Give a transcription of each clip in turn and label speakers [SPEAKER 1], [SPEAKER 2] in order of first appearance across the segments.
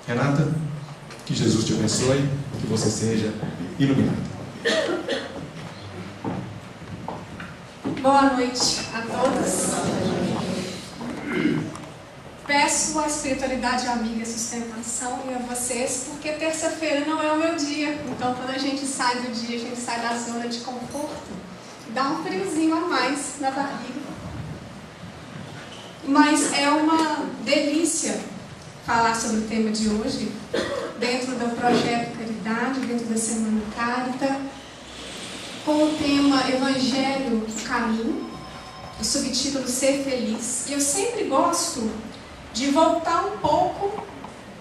[SPEAKER 1] Renata, que Jesus te abençoe, que você seja iluminado.
[SPEAKER 2] Boa noite a todos. Peço a espiritualidade amiga e sustentação e a vocês, porque terça-feira não é o meu dia. Então, quando a gente sai do dia, a gente sai da zona de conforto, dá um friozinho a mais na barriga. Mas é uma delícia falar sobre o tema de hoje, dentro do projeto Caridade, dentro da Semana Carita, com o tema Evangelho, o Caminho, o subtítulo Ser Feliz. E eu sempre gosto de voltar um pouco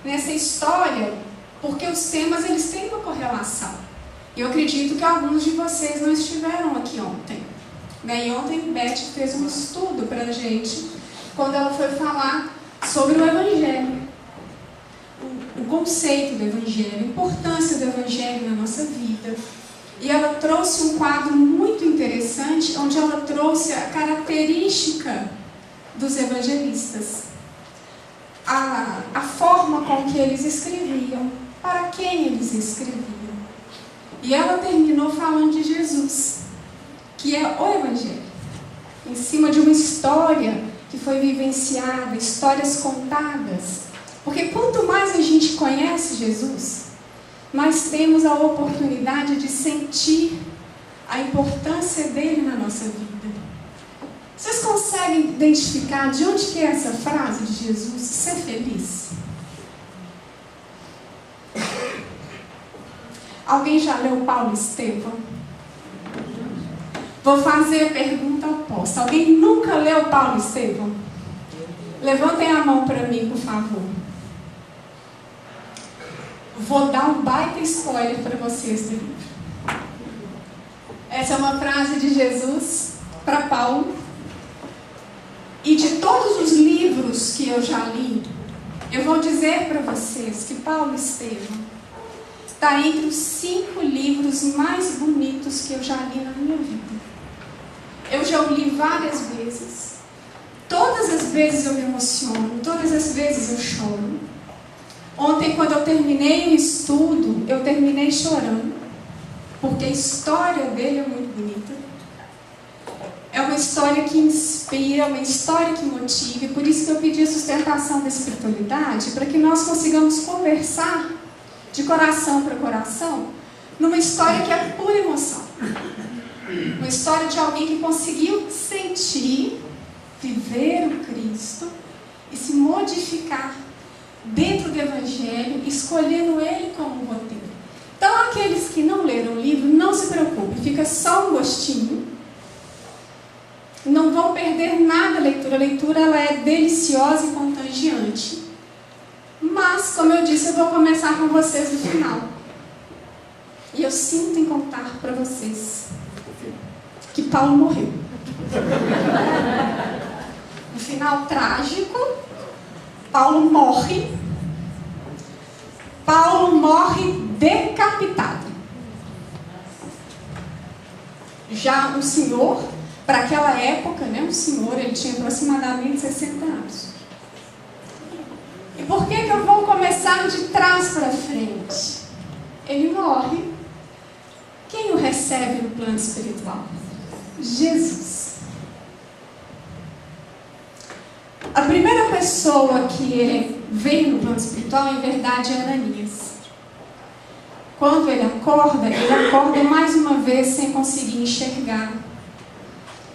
[SPEAKER 2] nessa história, porque os temas eles têm uma correlação. E eu acredito que alguns de vocês não estiveram aqui ontem. E ontem Beth fez um estudo para a gente, quando ela foi falar sobre o Evangelho. O conceito do Evangelho, a importância do Evangelho na nossa vida. E ela trouxe um quadro muito interessante, onde ela trouxe a característica dos evangelistas. A forma com que eles escreviam, para quem eles escreviam. E ela terminou falando de Jesus, que é o Evangelho. Em cima de uma história que foi vivenciada, histórias contadas. Porque quanto mais a gente conhece Jesus, mais temos a oportunidade de sentir a importância dele na nossa vida. Vocês conseguem identificar de onde que é essa frase de Jesus, ser feliz? Alguém já leu Paulo Estevão? Vou fazer a pergunta oposta. Alguém nunca leu Paulo Estevão? Levantem a mão para mim, por favor. Vou dar um baita spoiler para vocês do livro. Essa é uma frase de Jesus para Paulo. E de todos os livros que eu já li, eu vou dizer para vocês que Paulo Estevão está entre os 5 livros mais bonitos que eu já li na minha vida. Eu já o li várias vezes. Todas as vezes eu me emociono, todas as vezes eu choro. Ontem, quando eu terminei o estudo, eu terminei chorando, porque a história dele é muito bonita. É uma história que inspira, uma história que motiva, e por isso que eu pedi a sustentação da espiritualidade, para que nós consigamos conversar de coração para coração, numa história que é pura emoção. Uma história de alguém que conseguiu sentir, viver o Cristo e se modificar dentro do Evangelho, escolhendo ele como roteiro. Então, aqueles que não leram o livro, não se preocupem, fica só um gostinho. Não vão perder nada da leitura. A leitura ela é deliciosa e contagiante. Mas, como eu disse, eu vou começar com vocês no final. E eu sinto em contar para vocês que Paulo morreu. No final trágico, Paulo morre. Paulo morre decapitado. Já um senhor, para aquela época, um senhor, ele tinha aproximadamente 60 anos. E por que eu vou começar de trás para frente? Ele morre. Quem o recebe no plano espiritual? Jesus. A primeira pessoa que veio no plano espiritual, em verdade, é Ananias. Quando ele acorda mais uma vez sem conseguir enxergar.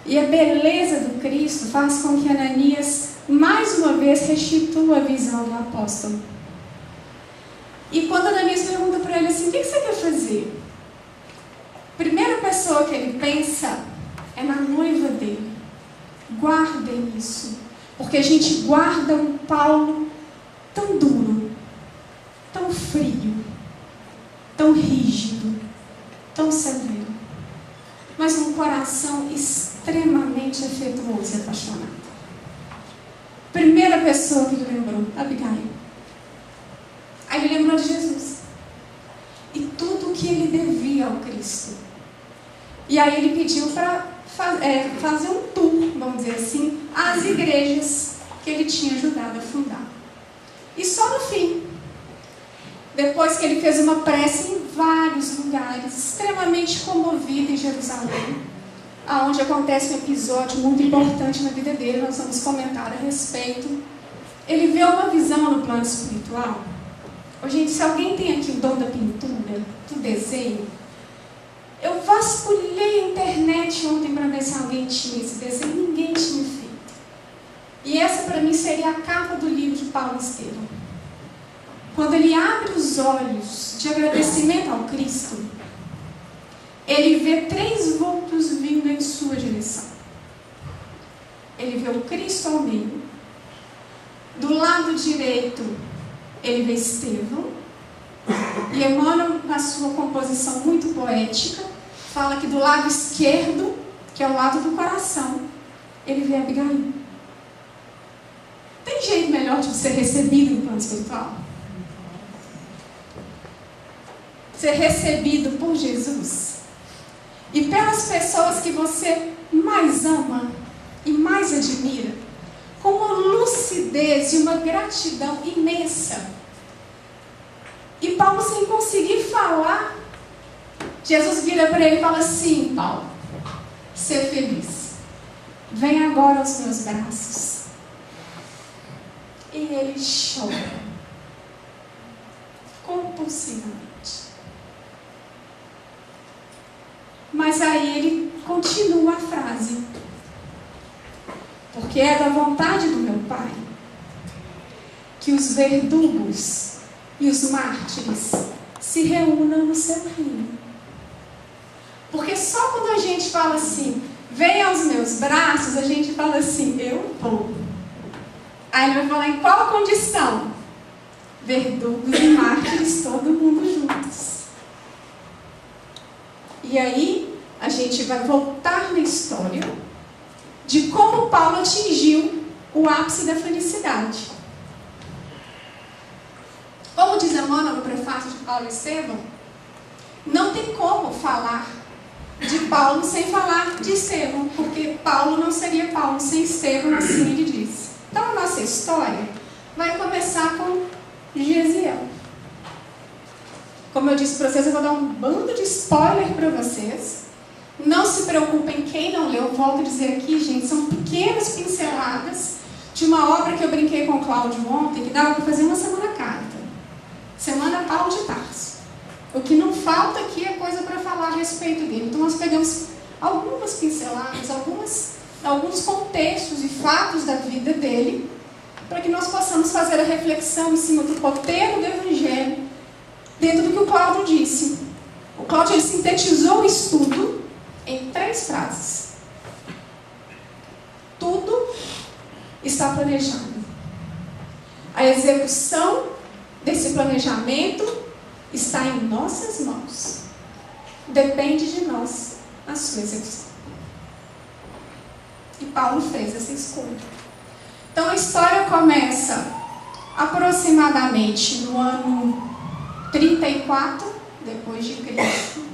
[SPEAKER 2] E a beleza do Cristo faz com que Ananias, mais uma vez, restitua a visão do apóstolo. E quando Ananias pergunta para ele assim, o que você quer fazer? A primeira pessoa que ele pensa é na noiva dele. Guardem isso. Porque a gente guarda um Paulo tão duro, tão frio, tão rígido, tão severo, mas um coração extremamente afetuoso e apaixonado. Primeira pessoa que ele lembrou, Abigail. Aí ele lembrou de Jesus. E tudo o que ele devia ao Cristo. E aí ele pediu para fazer um tour, vamos dizer assim, às igrejas que ele tinha ajudado a fundar. E só no fim, depois que ele fez uma prece em vários lugares, extremamente comovido em Jerusalém, aonde acontece um episódio muito importante na vida dele, nós vamos comentar a respeito. Ele vê uma visão no plano espiritual. Gente, se alguém tem aqui o dom da pintura, do desenho, eu vasculhei a internet ontem para ver se alguém tinha esse desenho, ninguém tinha feito. E essa para mim seria a capa do livro de Paulo Estevão. Quando ele abre os olhos de agradecimento ao Cristo, ele vê 3 vultos vindo em sua direção. Ele vê o Cristo ao meio. Do lado direito, ele vê Estevão. E Emmanuel, na sua composição muito poética, fala que do lado esquerdo, que é o lado do coração, ele vê Abigail. Tem jeito melhor de ser recebido no plano espiritual? Ser recebido por Jesus e pelas pessoas que você mais ama e mais admira, com uma lucidez e uma gratidão imensa. E Paulo, sem conseguir falar, Jesus vira para ele e fala assim: Paulo, ser feliz, vem agora aos meus braços. E ele chora compulsivamente. Mas aí ele continua a frase: porque é da vontade do meu Pai que os verdugos e os mártires se reúnam no seu reino. Porque só quando a gente fala assim, vem aos meus braços, a gente fala assim, eu vou. Aí ele vai falar em qual condição? Verdugos e mártires, todo mundo juntos. E aí a gente vai voltar na história de como Paulo atingiu o ápice da felicidade. Como diz Emmanuel no prefácio de Paulo e Estevão, não tem como falar de Paulo sem falar de Estevão, porque Paulo não seria Paulo sem Estevão, assim ele diz. Então a nossa história vai começar com Gesiel. Como eu disse para vocês, eu vou dar um bando de spoiler para vocês. Não se preocupem, quem não leu, volto a dizer aqui, gente, são pequenas pinceladas de uma obra que eu brinquei com o Cláudio ontem, que dava para fazer uma semana carta. Semana Paulo de Tarso. O que não falta aqui é coisa para falar a respeito dele. Então nós pegamos algumas pinceladas, alguns contextos e fatos da vida dele, para que nós possamos fazer a reflexão em cima do roteiro do Evangelho, dentro do que o Cláudio disse. O Cláudio ele sintetizou o estudo em 3 frases. Tudo está planejado. A execução desse planejamento está em nossas mãos. Depende de nós a sua execução. E Paulo fez essa escolha. Então a história começa aproximadamente no ano 34 depois de Cristo,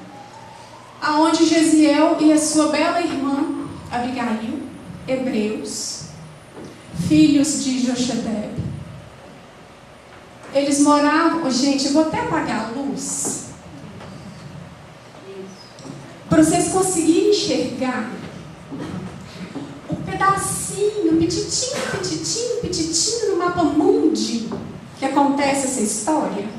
[SPEAKER 2] aonde Gesiel e a sua bela irmã Abigail, hebreus, filhos de Jochebed, eles moravam... Gente, eu vou até apagar a luz para vocês conseguirem enxergar o pedacinho, petitinho no mapa mundi que acontece essa história.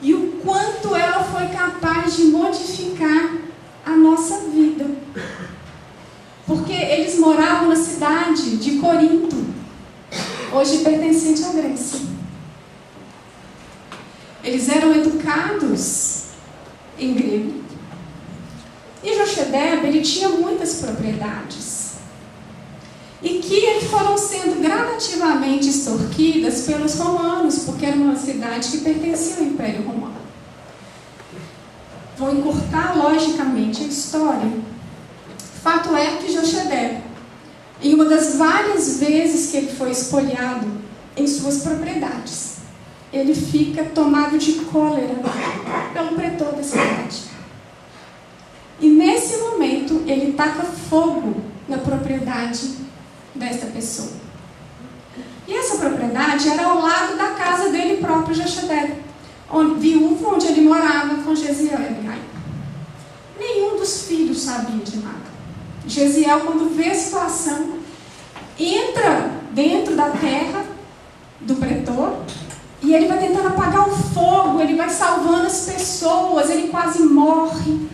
[SPEAKER 2] E o quanto ela foi capaz de modificar a nossa vida. Porque eles moravam na cidade de Corinto, hoje pertencente à Grécia. Eles eram educados em grego. E Jochebed, ele tinha muitas propriedades. E que foram sendo gradativamente extorquidas pelos romanos, porque era uma cidade que pertencia ao Império Romano. Vou encurtar logicamente a história. Fato é que Jochebed, em uma das várias vezes que ele foi espoliado em suas propriedades, ele fica tomado de cólera pelo pretor da cidade. E nesse momento ele taca fogo na propriedade desta pessoa. E essa propriedade cidade era ao lado da casa dele próprio, Jochebed, viúvo, onde ele morava com Jesiel e Abigail. Nenhum dos filhos sabia de nada. Jesiel, quando vê a situação, entra dentro da terra do pretor e ele vai tentando apagar o fogo, ele vai salvando as pessoas, ele quase morre.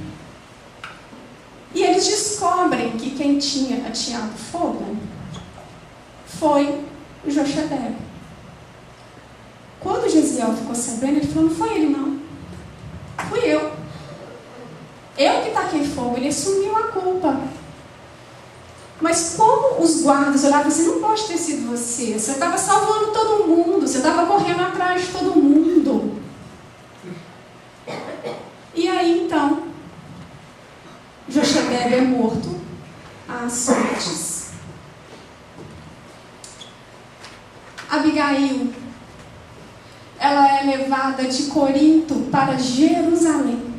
[SPEAKER 2] E eles descobrem que quem tinha ateado fogo foi o Jochebed. Quando Jesiel ficou sabendo, ele falou: não foi ele não, fui eu. Eu que taquei fogo. Ele assumiu a culpa. Mas como os guardas olhavam assim: não pode ter sido você, você estava salvando todo mundo, você estava correndo atrás de todo mundo. E aí então Jochebed é morto às sortes. Abigail, ela é levada de Corinto para Jerusalém.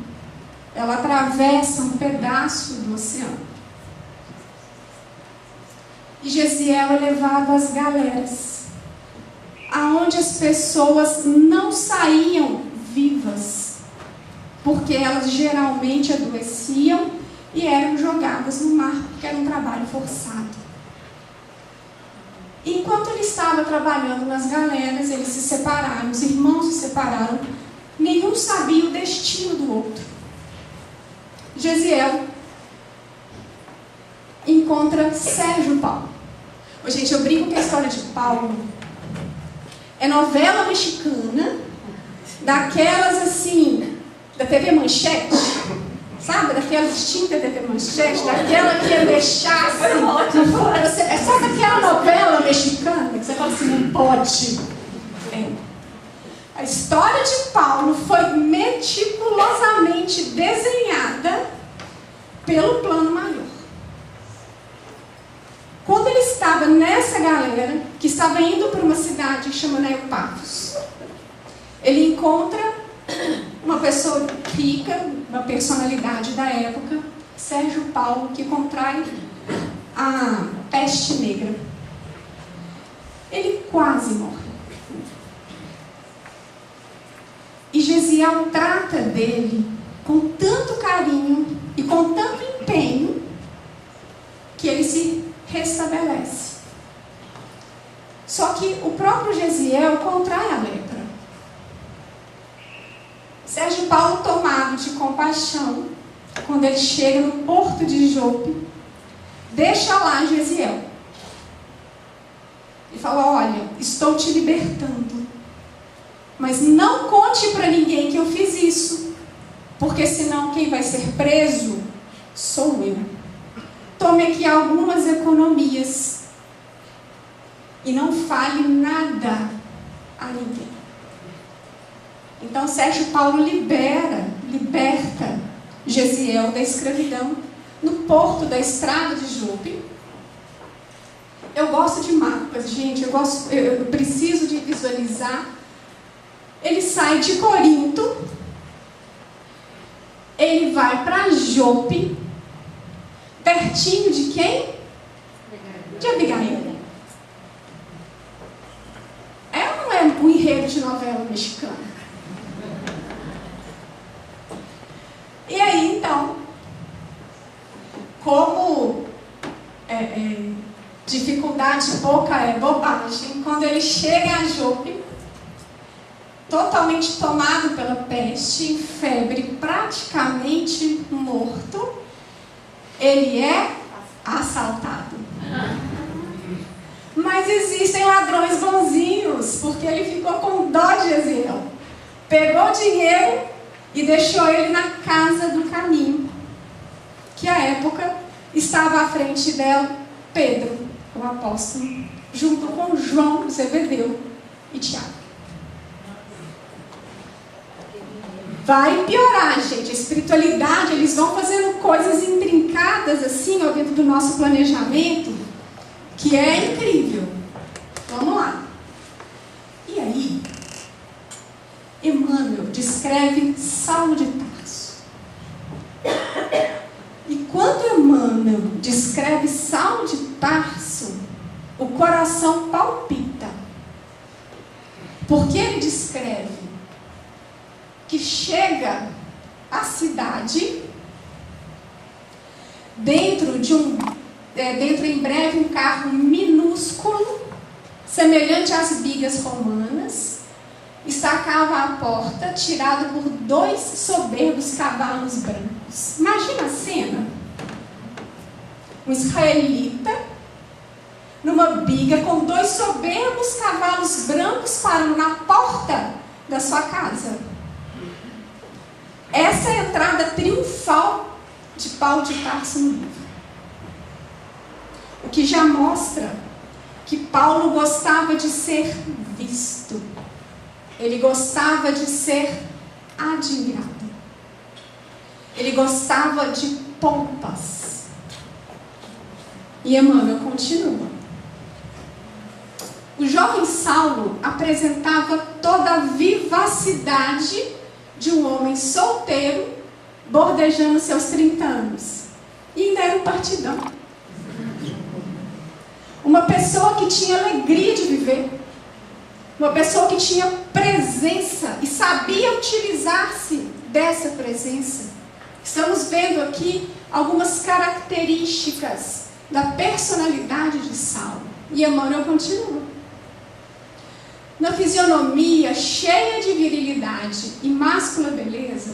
[SPEAKER 2] Ela atravessa um pedaço do oceano. E Jesiel é levado às galeras, aonde as pessoas não saíam vivas, porque elas geralmente adoeciam e eram jogadas no mar, porque era um trabalho forçado. Enquanto ele estava trabalhando nas galeras, eles se separaram, os irmãos se separaram, nenhum sabia o destino do outro. Jesiel encontra Sérgio Paulo. Gente, eu brinco que a história de Paulo é novela mexicana, daquelas assim, da TV Manchete, sabe? Daquelas extinta TV Manchete, daquela que ia deixar assim, é só daquela novela mexicana que você fala assim: não pode. A história de Paulo foi meticulosamente desenhada pelo plano maior. Quando ele estava nessa galera, que estava indo para uma cidade chamada Neopafos, ele encontra uma pessoa rica, uma personalidade da época, Sérgio Paulo, que contrai a peste negra. Ele quase morre. E Jesiel trata dele com tanto carinho e com tanto empenho que ele se restabelece. Só que o próprio Jesiel contrai a lepra. Sérgio Paulo, tomado de compaixão, quando ele chega no porto de Jope, deixa lá Jesiel e fala: olha, estou te libertando, mas não conte para ninguém que eu fiz isso, porque senão quem vai ser preso sou eu. Tome aqui algumas economias e não fale nada a ninguém. Então Sérgio Paulo liberta Jesiel da escravidão no porto da estrada de Jope. Eu gosto de mapas, gente, eu preciso de visualizar. Ele sai de Corinto, ele vai para Jope, pertinho de quem? De Abigail. É ou não é um enredo de novela mexicana? E aí, então, como dificuldade pouca é bobagem, quando ele chega a Jope, totalmente tomado pela peste, em febre, praticamente morto, ele é assaltado. Mas existem ladrões bonzinhos, porque ele ficou com dó de Jesiel. Pegou o dinheiro e deixou ele na casa do caminho, que à época estava à frente dela Pedro, o apóstolo, junto com João, Zebedeu e Tiago. Vai piorar, gente. A espiritualidade, eles vão fazendo coisas intrincadas assim, ó, dentro do nosso planejamento, que é incrível. Vamos lá. E aí, Emmanuel descreve Saulo de Tarso. E quando Emmanuel descreve Saulo de Tarso, o coração palpita. Porque ele descreve que chega à cidade dentro em breve um carro minúsculo, semelhante às bigas romanas, estacava à porta, tirado por 2 soberbos cavalos brancos. Imagina a cena. Um israelita numa biga com 2 soberbos cavalos brancos parando na porta da sua casa. Essa é a entrada triunfal de Paulo de Tarso no livro. O que já mostra que Paulo gostava de ser visto. Ele gostava de ser admirado. Ele gostava de pompas. E Emmanuel continua. O jovem Saulo apresentava toda a vivacidade de um homem solteiro, bordejando seus 30 anos. E ainda era um partidão. Uma pessoa que tinha alegria de viver. Uma pessoa que tinha presença e sabia utilizar-se dessa presença. Estamos vendo aqui algumas características da personalidade de Saulo. E Emmanuel continua. Na fisionomia cheia de virilidade e máscula beleza,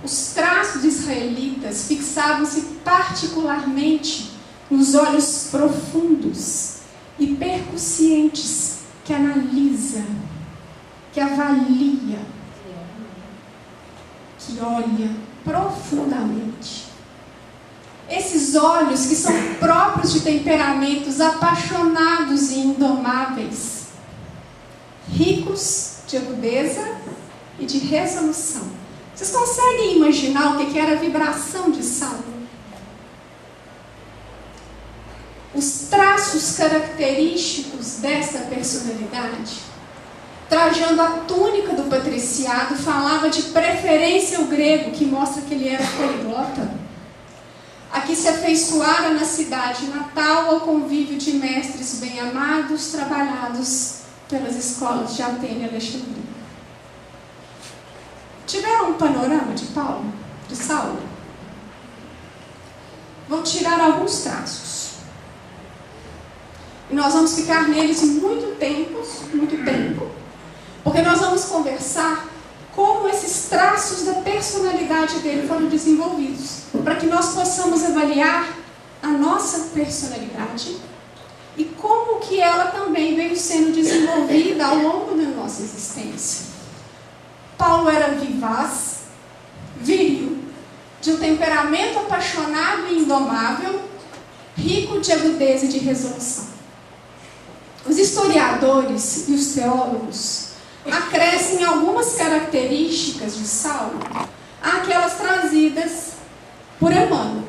[SPEAKER 2] os traços israelitas fixavam-se particularmente nos olhos profundos e percussientes que analisa, que avalia, que olha profundamente. Esses olhos que são próprios de temperamentos apaixonados e indomáveis, ricos de agudeza e de resolução. Vocês conseguem imaginar o que era a vibração de Saulo? Os traços característicos dessa personalidade, trajando a túnica do patriciado, falava de preferência ao grego, que mostra que ele era poliglota. Aqui se afeiçoara na cidade natal ao convívio de mestres bem-amados, trabalhados pelas escolas de Atene e Alexandria. Tiveram um panorama de Saulo? Vou tirar alguns traços. E nós vamos ficar neles muito tempo, porque nós vamos conversar como esses traços da personalidade dele foram desenvolvidos, para que nós possamos avaliar a nossa personalidade e como que ela também veio sendo desenvolvida ao longo da nossa existência. Paulo era vivaz, viril, de um temperamento apaixonado e indomável, rico de agudeza e de resolução. Os historiadores e os teólogos acrescem algumas características de Saulo àquelas trazidas por Emmanuel.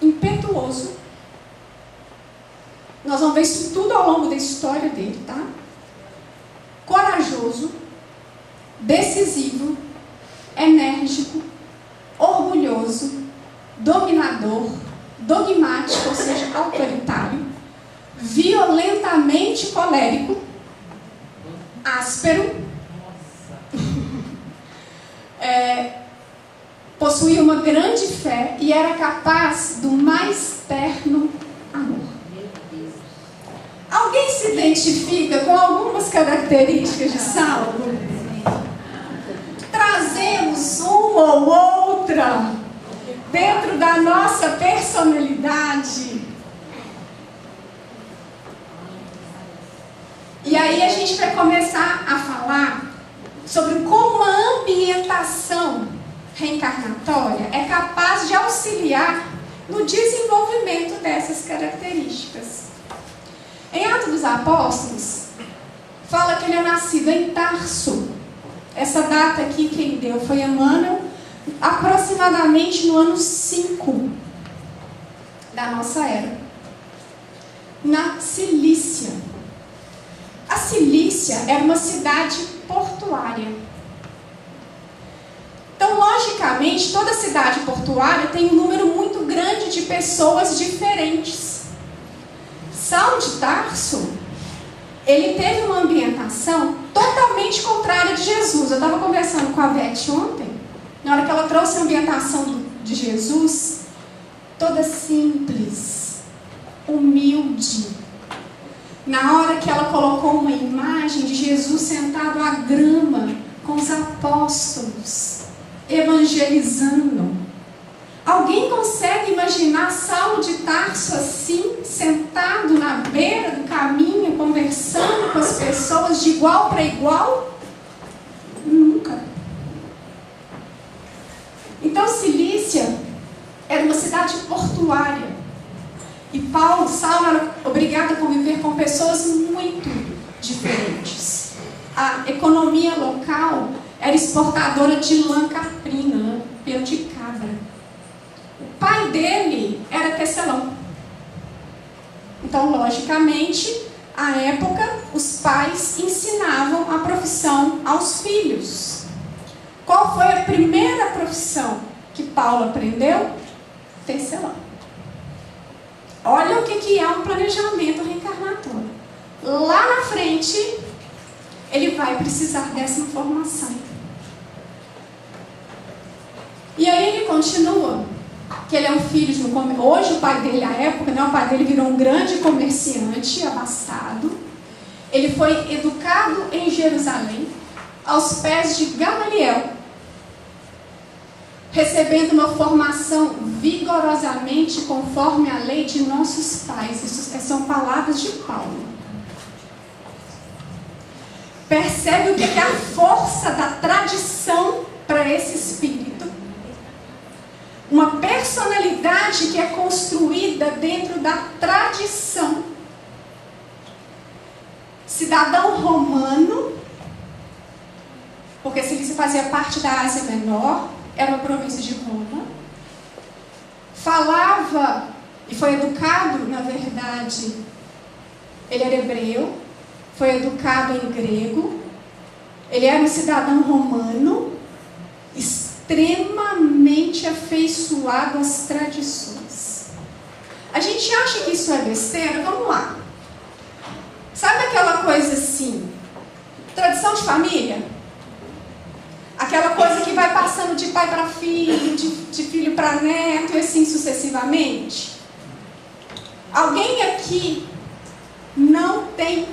[SPEAKER 2] Impetuoso. Nós vamos ver isso tudo ao longo da história dele, tá? Corajoso, decisivo, enérgico, orgulhoso, dominador, dogmático, ou seja, autoritário, violentamente colérico, áspero, possuía uma grande fé e era capaz do mais terno amor. Alguém se identifica com algumas características de Saulo? Trazemos uma ou outra dentro da nossa personalidade. E aí a gente vai começar a falar sobre como uma ambientação reencarnatória é capaz de auxiliar no desenvolvimento dessas características. Em Atos dos Apóstolos, fala que ele é nascido em Tarso. Essa data aqui quem deu foi Emmanuel, aproximadamente no ano 5 da nossa era, na Cilícia. A Cilícia era uma cidade portuária. Então, logicamente, toda cidade portuária tem um número muito grande de pessoas diferentes. Saulo de Tarso, ele teve uma ambientação totalmente contrária de Jesus. Eu estava conversando com a Beth ontem, na hora que ela trouxe a ambientação de Jesus, toda simples, humilde. Na hora que ela colocou uma imagem de Jesus sentado à grama com os apóstolos, evangelizando. Alguém consegue imaginar Saulo de Tarso assim, sentado na beira do caminho, conversando com as pessoas de igual para igual? Nunca. Então, Cilícia era uma cidade portuária. E Saulo era obrigado a conviver com pessoas muito diferentes. A economia local era exportadora de lã caprina, pelo de cabra. O pai dele era tecelão. Então, logicamente, à época, os pais ensinavam a profissão aos filhos. Qual foi a primeira profissão que Paulo aprendeu? Tecelão. Olha o que é um planejamento reencarnatório. Lá na frente, ele vai precisar dessa informação. E aí ele continua, que ele é um filho de um... Hoje o pai dele, à época, o pai dele virou um grande comerciante abastado. Ele foi educado em Jerusalém, aos pés de Gamaliel, recebendo uma formação vigorosamente conforme a lei de nossos pais. Isso são palavras de Paulo. Percebe o que é a força da tradição para esse espírito? Uma personalidade que é construída dentro da tradição. Cidadão romano, porque Cilícia fazia parte da Ásia Menor, era uma província de Roma. Falava e foi educado, na verdade, ele era hebreu, foi educado em grego, ele era um cidadão romano, extremamente afeiçoado às tradições. A gente acha que isso é besteira? Vamos lá. Sabe aquela coisa assim, tradição de família? Aquela coisa que vai passando de pai para filho, de filho para neto e assim sucessivamente. Alguém aqui não tem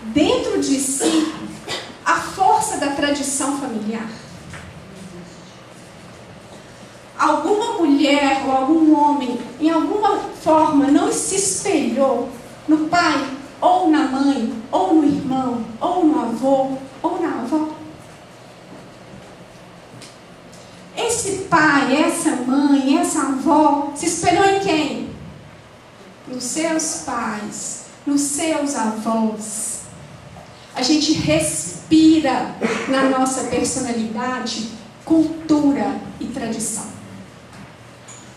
[SPEAKER 2] dentro de si a força da tradição familiar? Alguma mulher ou algum homem, em alguma forma, não se espelhou no pai, ou na mãe, ou no irmão, ou no avô, ou na avó? Esse pai, essa mãe, essa avó se espelhou em quem? Nos seus pais, nos seus avós. A gente respira na nossa personalidade cultura e tradição.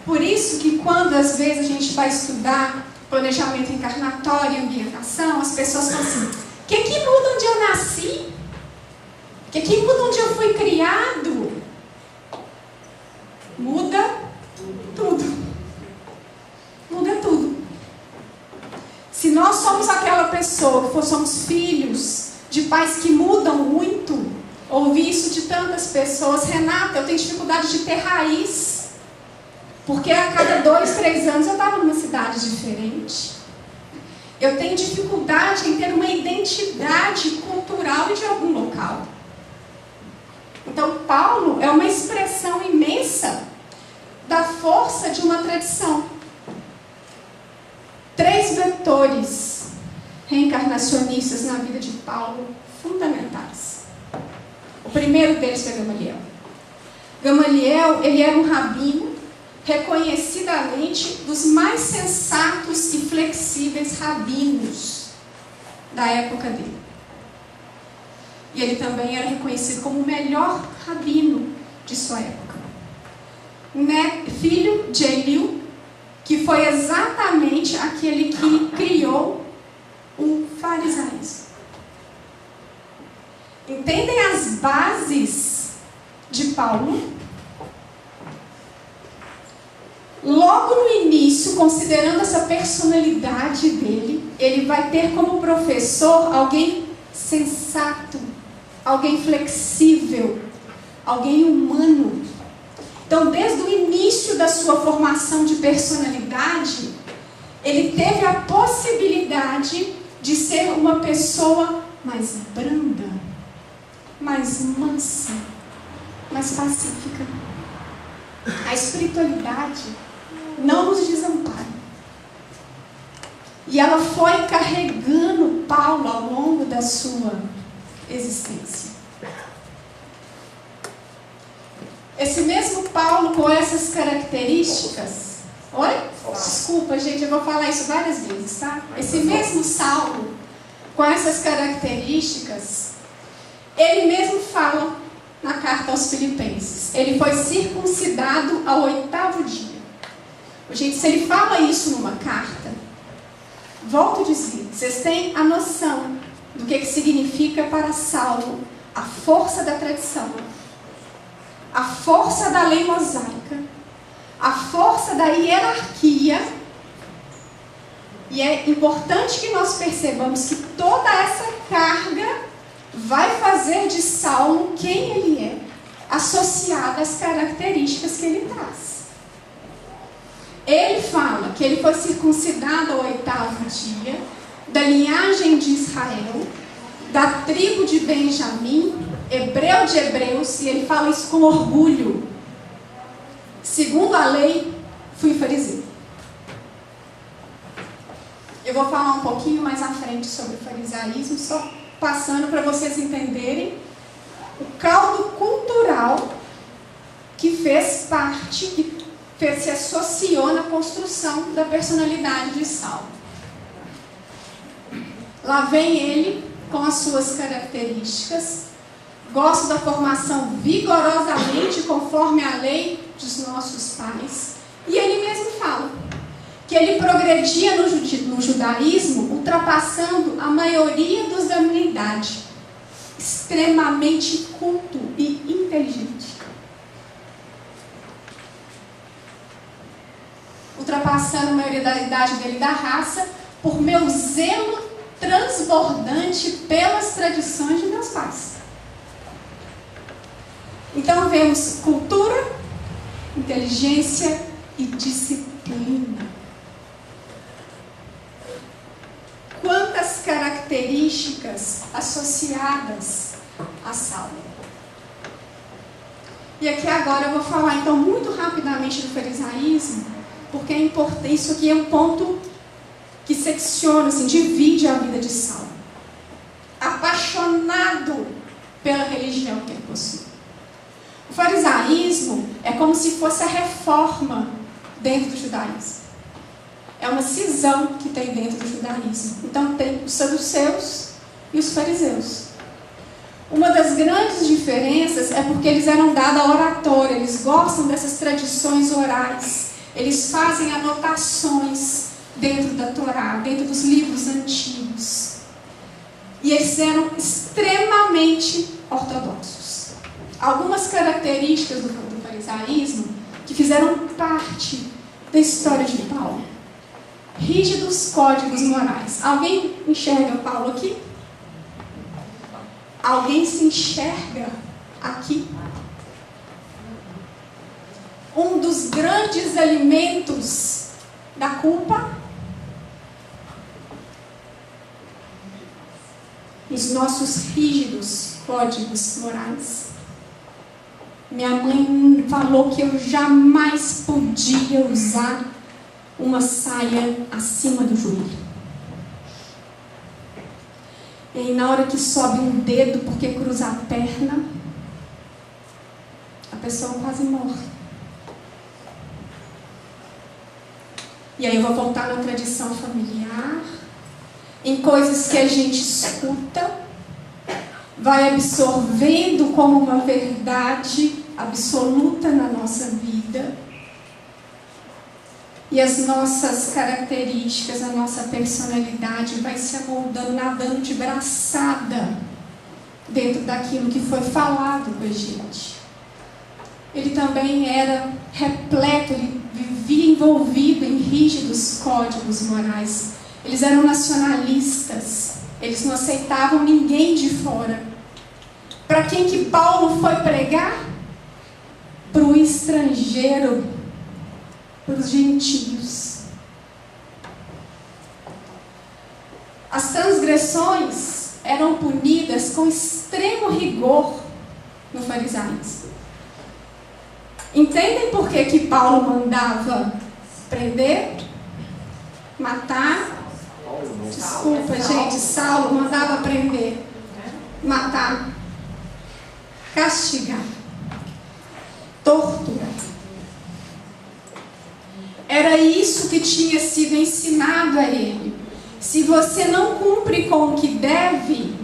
[SPEAKER 2] Por isso que quando às vezes a gente vai estudar planejamento encarnatório e ambientação, as pessoas falam assim: o que muda onde eu nasci? O que muda onde eu fui criado? Muda tudo. Muda tudo. Se nós somos aquela pessoa que somos filhos de pais que mudam muito, ouvi isso de tantas pessoas: Renata, eu tenho dificuldade de ter raiz, porque a cada 2, 3 anos eu estava numa cidade diferente. Eu tenho dificuldade em ter uma identidade cultural e de algum local. Então, Paulo é uma expressão imensa da força de uma tradição. 3 vetores reencarnacionistas na vida de Paulo, fundamentais. O primeiro deles foi Gamaliel. Gamaliel, ele era um rabino, reconhecidamente dos mais sensatos e flexíveis rabinos da época dele. E ele também era reconhecido como o melhor rabino de sua época. Filho de Eliú, que foi exatamente aquele que criou o farisaísmo. Entendem as bases de Paulo? Logo no início, considerando essa personalidade dele, ele vai ter como professor alguém sensato, alguém flexível, alguém humano. Então, desde o início da sua formação de personalidade, ele teve a possibilidade de ser uma pessoa mais branda, mais mansa, mais pacífica. A espiritualidade não nos desampara. E ela foi carregando Paulo ao longo da sua existência. Esse mesmo Paulo com essas características... Oi? Desculpa, gente, eu vou falar isso várias vezes, tá? Esse mesmo Saulo com essas características, ele mesmo fala na carta aos Filipenses. Ele foi circuncidado ao 8º dia. Gente, se ele fala isso numa carta, volto a dizer, vocês têm a noção do que significa para Saulo a força da tradição, a força da lei mosaica, a força da hierarquia. E é importante que nós percebamos que toda essa carga vai fazer de Saulo quem ele é, associada às características que ele traz. Ele fala que ele foi circuncidado ao 8º dia, da linhagem de Israel, da tribo de Benjamim, hebreu de hebreus, e ele fala isso com orgulho. Segundo a lei, fui fariseu. Eu vou falar um pouquinho mais à frente sobre o farisaísmo, só passando para vocês entenderem o caldo cultural que fez parte, que se associou na construção da personalidade de Saulo. Lá vem ele com as suas características, gosta da formação vigorosamente conforme a lei dos nossos pais, e ele mesmo fala que ele progredia no judaísmo, ultrapassando a maioria dos da minha idade, extremamente culto e inteligente. Ultrapassando a maioria da idade dele, da raça, por meu zelo transbordante pelas tradições de meus pais. Então vemos cultura, inteligência e disciplina. Quantas características associadas a Saulo. E aqui agora eu vou falar então muito rapidamente do farisaísmo, porque é importante, isso aqui é um ponto que secciona, assim, divide a vida de Saulo. Apaixonado pela religião que ele possui. O farisaísmo é como se fosse a reforma dentro do judaísmo. É uma cisão que tem dentro do judaísmo. Então tem os saduceus e os fariseus. Uma das grandes diferenças é porque eles eram dados a oratória, eles gostam dessas tradições orais, eles fazem anotações dentro da Torá, dentro dos livros antigos. E eles eram extremamente ortodoxos. Algumas características do farisaísmo que fizeram parte da história de Paulo. Rígidos códigos morais. Alguém enxerga Paulo aqui? Alguém se enxerga aqui? Um dos grandes alimentos da culpa, os nossos rígidos códigos morais. Minha mãe falou que eu jamais podia usar uma saia acima do joelho. E aí, na hora que sobe um dedo porque cruza a perna, a pessoa quase morre. E aí eu vou voltar na tradição familiar, em coisas que a gente escuta, vai absorvendo como uma verdade absoluta na nossa vida. E as nossas características, a nossa personalidade vai se amoldando, nadando de braçada dentro daquilo que foi falado com a gente. Ele também era repleto, ele vivia envolvido em rígidos códigos morais. Eles eram nacionalistas, eles não aceitavam ninguém de fora. Para quem que Paulo foi pregar? Para o estrangeiro, para os gentios. As transgressões eram punidas com extremo rigor no farisaísmo. Entendem por que Paulo mandava prender, matar? Desculpa, gente, Saulo mandava prender, matar, castigar, torturar. Era isso que tinha sido ensinado a ele. Se você não cumpre com o que deve,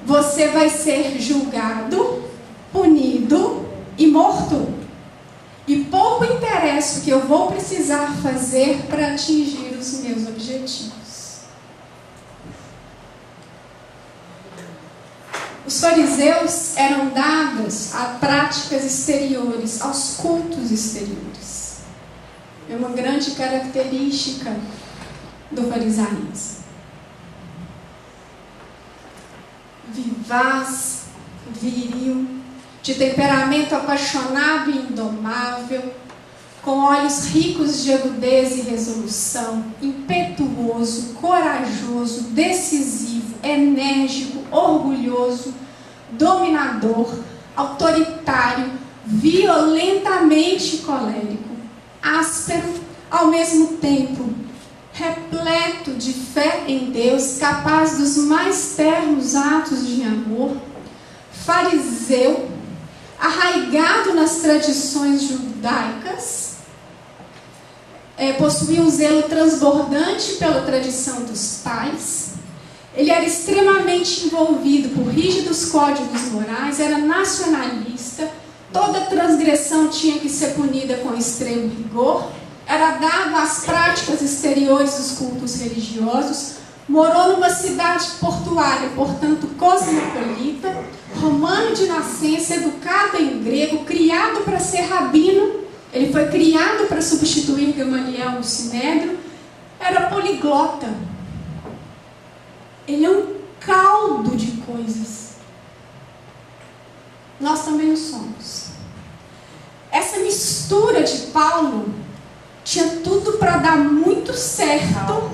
[SPEAKER 2] você vai ser julgado, punido e morto. E pouco interessa o que eu vou precisar fazer para atingir os meus objetivos. Os fariseus eram dados a práticas exteriores, aos cultos exteriores. É uma grande característica do farisaísmo. Vivaz, viril, de temperamento apaixonado e indomável, com olhos ricos de agudeza e resolução, impetuoso, corajoso, decisivo, enérgico, orgulhoso, dominador, autoritário, violentamente colérico, áspero, ao mesmo tempo, repleto de fé em Deus, capaz dos mais ternos atos de amor, fariseu, arraigado nas tradições judaicas, possuía um zelo transbordante pela tradição dos pais. Ele era extremamente envolvido por rígidos códigos morais, era nacionalista, toda transgressão tinha que ser punida com extremo rigor, era dado às práticas exteriores dos cultos religiosos, morou numa cidade portuária, portanto cosmopolita, romano de nascença, educado em grego, criado para ser rabino. Ele foi criado para substituir Gamaliel no Sinédrio. Era poliglota. Ele é um caldo de coisas. Nós também o somos. Essa mistura de Paulo tinha tudo para dar muito certo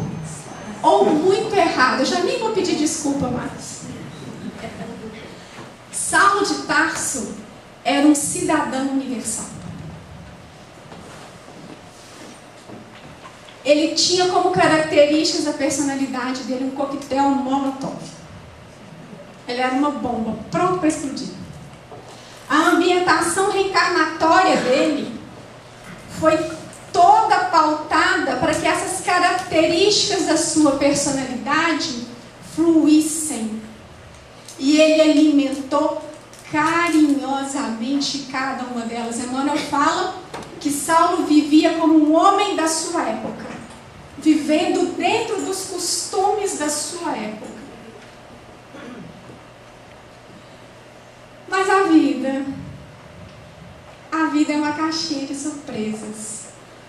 [SPEAKER 2] ou muito errado. Eu já nem vou pedir desculpa mais. Saulo de Tarso era um cidadão universal. Ele tinha como características a personalidade dele um coquetel molotov. Ele era uma bomba, pronto para explodir. A ambientação reencarnatória dele foi toda pautada para que essas características da sua personalidade fluíssem. E ele alimentou carinhosamente cada uma delas. Emmanuel fala que Saulo vivia como um homem da sua época, vivendo dentro dos costumes da sua época. Mas a vida é uma caixinha de surpresas.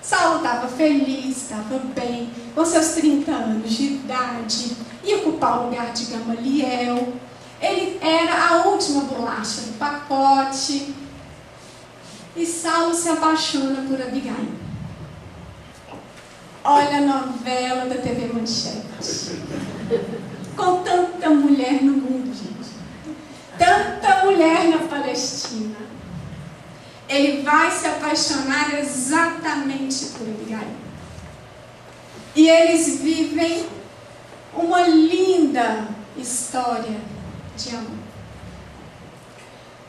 [SPEAKER 2] Saulo estava feliz, estava bem, com seus 30 anos de idade, ia ocupar o lugar de Gamaliel. Ele era a última bolacha do pacote. E Saulo se apaixona por Abigail. Olha a novela da TV Manchete. Com tanta mulher no mundo, gente. Tanta mulher na Palestina. Ele vai se apaixonar exatamente por Abigail. E eles vivem uma linda história de amor.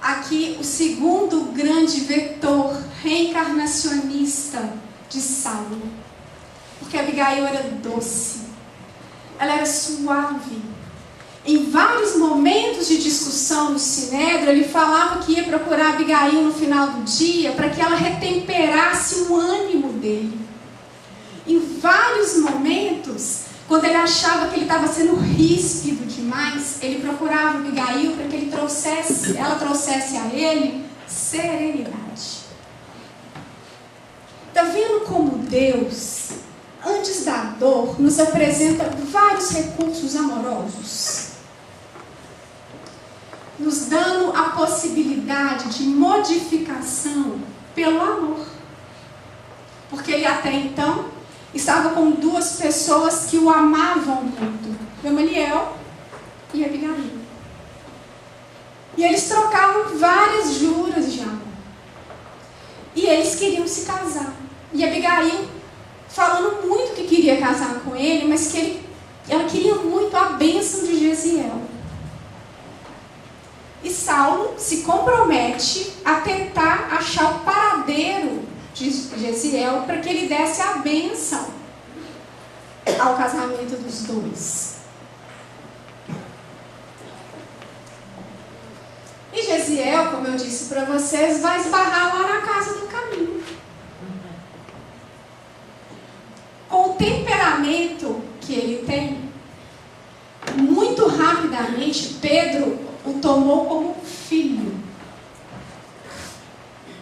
[SPEAKER 2] Aqui o segundo grande vetor reencarnacionista de Saulo. Porque Abigail era doce. Ela era suave. Em vários momentos de discussão no Sinédrio, ele falava que ia procurar Abigail no final do dia para que ela retemperasse o ânimo dele. Em vários momentos, quando ele achava que ele estava sendo ríspido demais, ele procurava Abigail para que ela trouxesse a ele serenidade. Está vendo como Deus, antes da dor, nos apresenta vários recursos amorosos? nos dando a possibilidade de modificação pelo amor. Porque ele até então estava com duas pessoas que o amavam muito, Gamaliel e Abigail. E eles trocavam várias juras de amor. E eles queriam se casar. E Abigail falando muito que queria casar com ele, mas que ela queria muito a bênção de Jesiel. E Saulo se compromete a tentar achar o paradeiro de Jesiel para que ele desse a bênção ao casamento dos dois. E Jesiel, como eu disse para vocês, vai esbarrar lá na casa do caminho. Com o temperamento que ele tem, muito rapidamente Pedro o tomou como filho.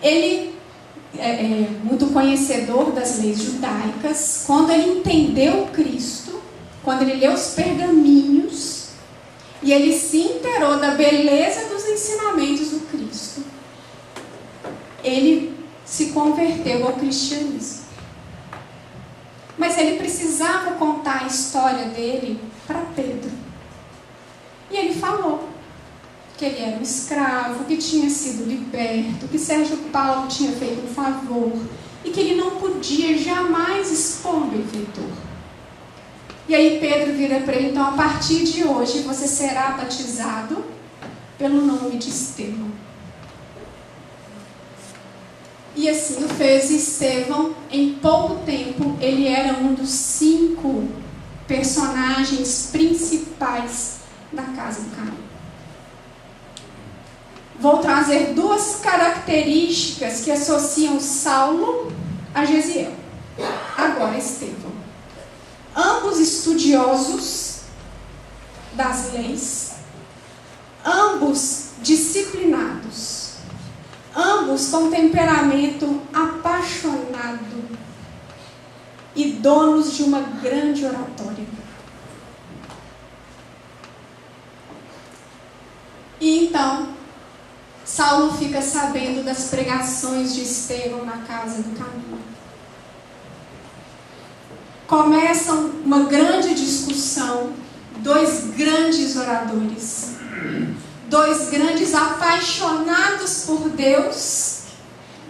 [SPEAKER 2] Ele é muito conhecedor das leis judaicas. Quando ele entendeu Cristo, quando ele leu os pergaminhos e ele se inteirou da beleza dos ensinamentos do Cristo, ele se converteu ao cristianismo. Mas ele precisava contar a história dele para Pedro. E ele falou que ele era um escravo, que tinha sido liberto, que Sérgio Paulo tinha feito um favor e que ele não podia jamais expor o benfeitor. E aí Pedro vira para ele: então, a partir de hoje você será batizado pelo nome de Estevão. E assim o fez. Estevão, em pouco tempo, ele era um dos 5 personagens principais da casa do caminho. Vou trazer 2 características que associam Saulo a Jesiel. Agora, Estevão. Ambos estudiosos das leis, ambos disciplinados, ambos com temperamento apaixonado e donos de uma grande oratória. E então, Saulo fica sabendo das pregações de Estevão na casa do caminho. Começa uma grande discussão, 2 grandes oradores, 2 grandes apaixonados por Deus,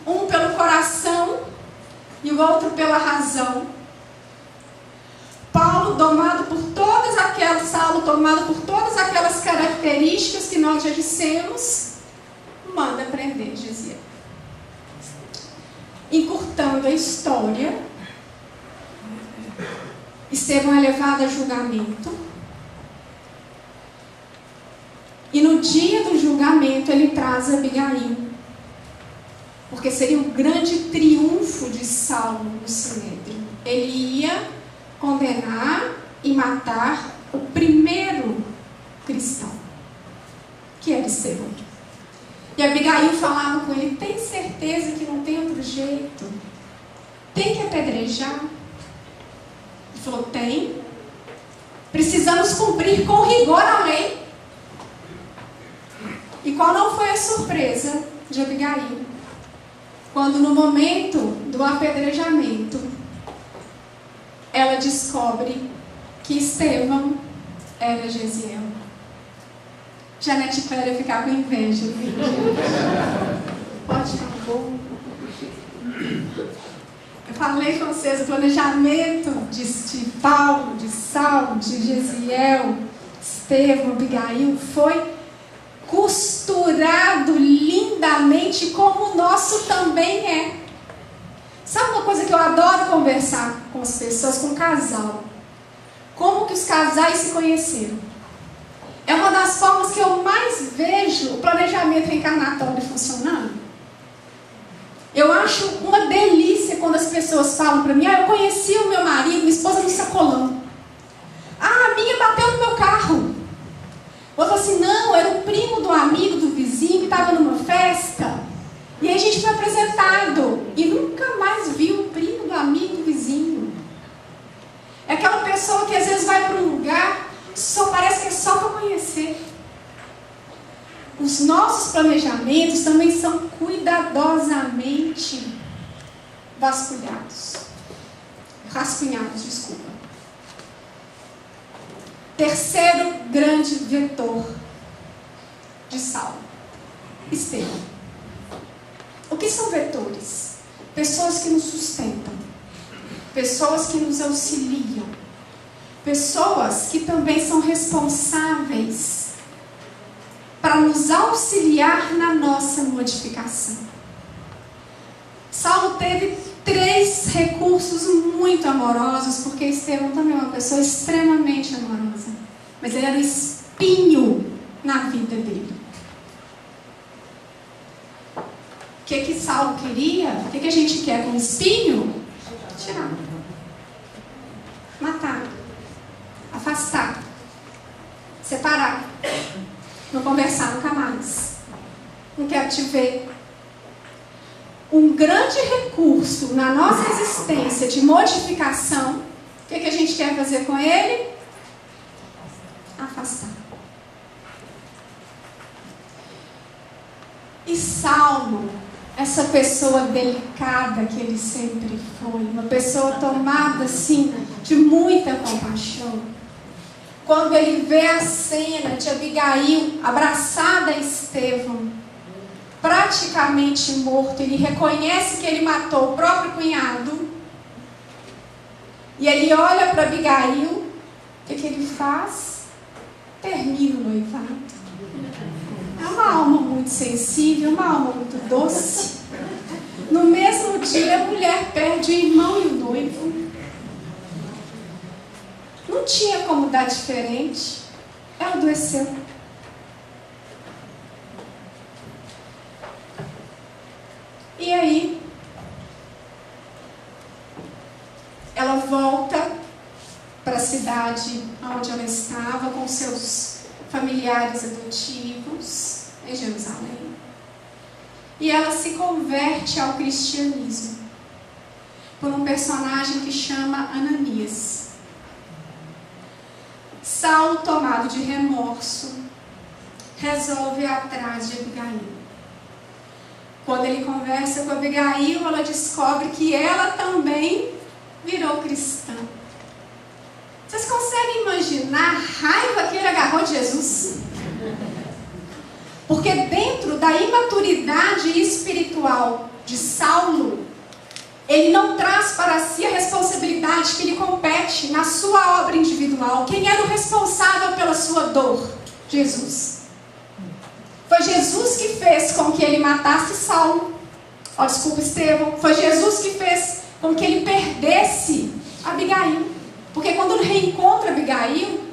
[SPEAKER 2] um pelo coração e o outro pela razão. Saulo tomado por todas aquelas características que nós já dissemos, manda prender Jesiel. Encurtando a história, Estevão é levado a julgamento. E no dia do julgamento ele traz Abigail, porque seria o grande triunfo de Saulo no Sinédrio. Ele ia condenar e matar o primeiro cristão, que era Estevão. E Abigail falava com ele: tem certeza que não tem outro jeito? Tem que apedrejar? Ele falou: tem. Precisamos cumprir com rigor a lei. E qual não foi a surpresa de Abigail? Quando no momento do apedrejamento, ela descobre que Estevão era Jesiel. Janete Clélia ficar com inveja, viu? Pode ficar bom. Eu falei com vocês, o planejamento de Paulo, de Saulo, de Jesiel, Estevão, Abigail foi costurado lindamente, como o nosso também é. Sabe uma coisa que eu adoro conversar com as pessoas, com o casal? Como que os casais se conheceram? É uma das formas que eu mais vejo o planejamento reencarnatório funcionando. Eu acho uma delícia quando as pessoas falam para mim: eu conheci o meu marido, minha esposa no sacolão. A minha bateu no meu carro. Outra assim: não, era o primo do amigo, do vizinho, que estava numa festa. E aí a gente foi apresentado e nunca mais viu o primo do amigo, do vizinho. É aquela pessoa que às vezes vai para um lugar, só parece que é só para conhecer. os nossos planejamentos também são cuidadosamente rascunhados, desculpa. Terceiro grande vetor de Saulo, Estevão. O que são vetores? Pessoas que nos sustentam, pessoas que nos auxiliam, pessoas que também são responsáveis para nos auxiliar na nossa modificação. Saulo teve 3 recursos muito amorosos, porque Estevão também é uma pessoa extremamente amorosa, mas ele era um espinho na vida dele. O que Saulo queria? O que a gente quer com um espinho? Tirar, matar, afastar, separar, não conversar nunca mais, não quero te ver. Um grande recurso na nossa existência de modificação, o que a gente quer fazer com ele? Afastar. E Saulo, essa pessoa delicada que ele sempre foi, uma pessoa tomada assim de muita compaixão, quando ele vê a cena de Abigail abraçada a Estevão, praticamente morto, ele reconhece que ele matou o próprio cunhado, e ele olha para Abigail, o que ele faz? Termina o noivado. É uma alma muito sensível, uma alma muito doce. No mesmo dia, a mulher perde o irmão e o noivo. Não tinha como dar diferente. Ela adoeceu. E aí, ela volta para a cidade onde ela estava, com seus familiares adotivos, em Jerusalém. E ela se converte ao cristianismo por um personagem que chama Ananias. Saulo, tomado de remorso, resolve ir atrás de Abigail. Quando ele conversa com Abigail, ela descobre que ela também virou cristã. Vocês conseguem imaginar a raiva que ele agarrou de Jesus? Porque dentro da imaturidade espiritual de Saulo, ele não traz para si a responsabilidade que lhe compete na sua obra individual. Quem era o responsável pela sua dor? Jesus. Foi Jesus que fez com que ele matasse Saulo. Estevão. Foi Jesus que fez com que ele perdesse Abigail. Porque quando ele reencontra Abigail,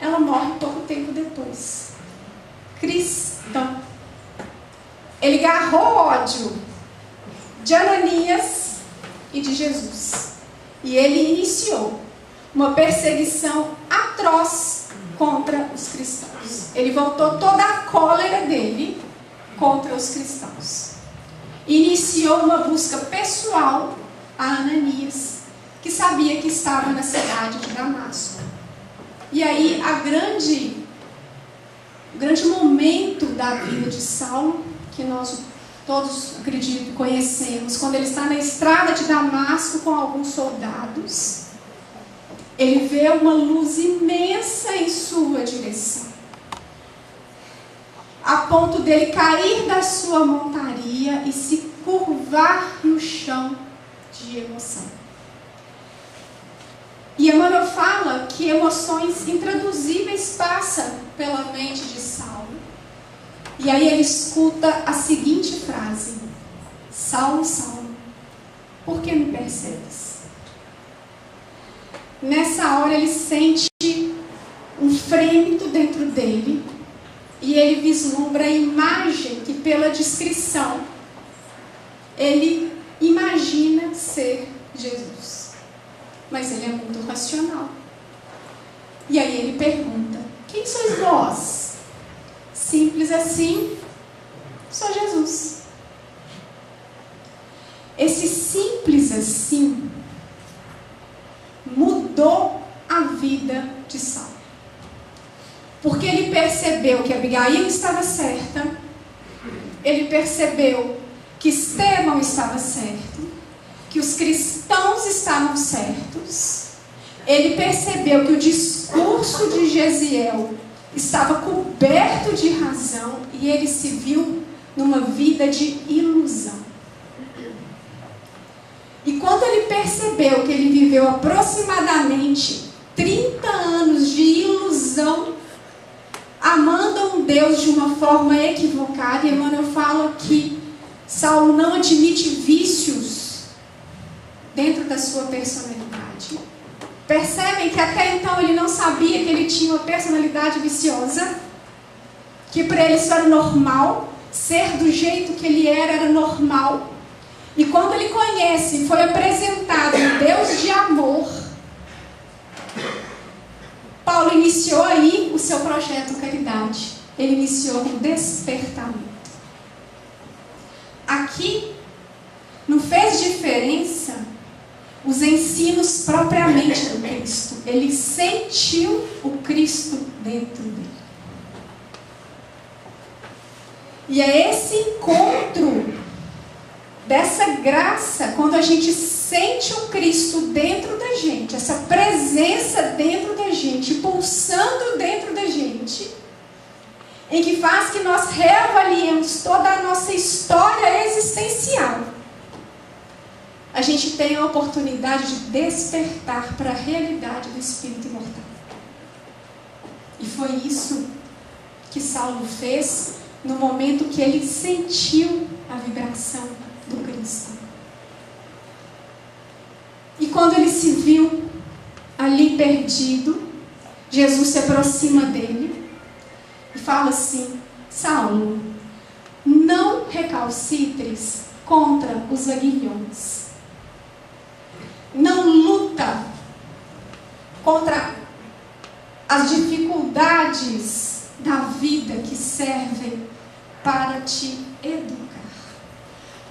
[SPEAKER 2] ela morre pouco tempo depois. Cristã. Ele agarrou ódio de Ananias e de Jesus. E ele iniciou uma perseguição atroz contra os cristãos. Ele voltou toda a cólera dele contra os cristãos. Iniciou uma busca pessoal a Ananias, que sabia que estava na cidade de Damasco. E aí o grande momento da vida de Saulo, que nós todos, acredito, conhecemos, quando ele está na estrada de Damasco com alguns soldados, ele vê uma luz imensa em sua direção, a ponto dele cair da sua montaria e se curvar no chão de emoção. E Emmanuel fala que emoções intraduzíveis passam pela mente de Saulo. E aí ele escuta a seguinte frase: Saulo, Saulo, por que me persegues? Nessa hora ele sente um frêmito dentro dele e ele vislumbra a imagem que, pela descrição, ele imagina ser Jesus. Mas ele é muito racional. E aí ele pergunta: quem sois vós? Simples assim, sou Jesus. Esse simples assim mudou a vida de Saulo. Porque ele percebeu que Abigail estava certa, ele percebeu que Estevão estava certo, que os cristãos estavam certos, ele percebeu que o discurso de Gesiel estava coberto de razão e ele se viu numa vida de ilusão. E quando ele percebeu que ele viveu aproximadamente 30 anos de ilusão, amando um Deus de uma forma equivocada, e Emmanuel fala que Saulo não admite vícios dentro da sua personalidade. Percebem que até então ele não sabia que ele tinha uma personalidade viciosa, que para ele isso era normal, ser do jeito que ele era normal. E quando ele conhece e foi apresentado um Deus de amor, Paulo iniciou aí o seu projeto Caridade. Ele iniciou um despertamento. Aqui não fez diferença os ensinos propriamente do Cristo. Ele sentiu o Cristo dentro dele. E é esse encontro dessa graça, quando a gente sente o Cristo dentro da gente, essa presença dentro da gente, pulsando dentro da gente, em que faz que nós reavaliemos toda a nossa história existencial. A gente tem a oportunidade de despertar para a realidade do Espírito imortal. E foi isso que Saulo fez no momento que ele sentiu a vibração do Cristo. E quando ele se viu ali perdido, Jesus se aproxima dele e fala assim: Saulo, não recalcitres contra os aguilhões. Não luta contra as dificuldades da vida que servem para te educar.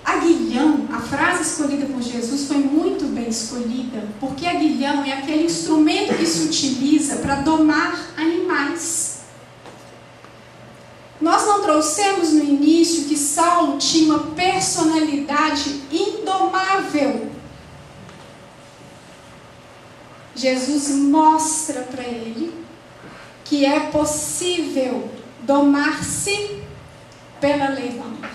[SPEAKER 2] Aguilhão, a frase escolhida por Jesus foi muito bem escolhida, porque aguilhão é aquele instrumento que se utiliza para domar animais. Nós não trouxemos no início que Saulo tinha uma personalidade indomável. Jesus mostra para ele que é possível domar-se pela lei do amor.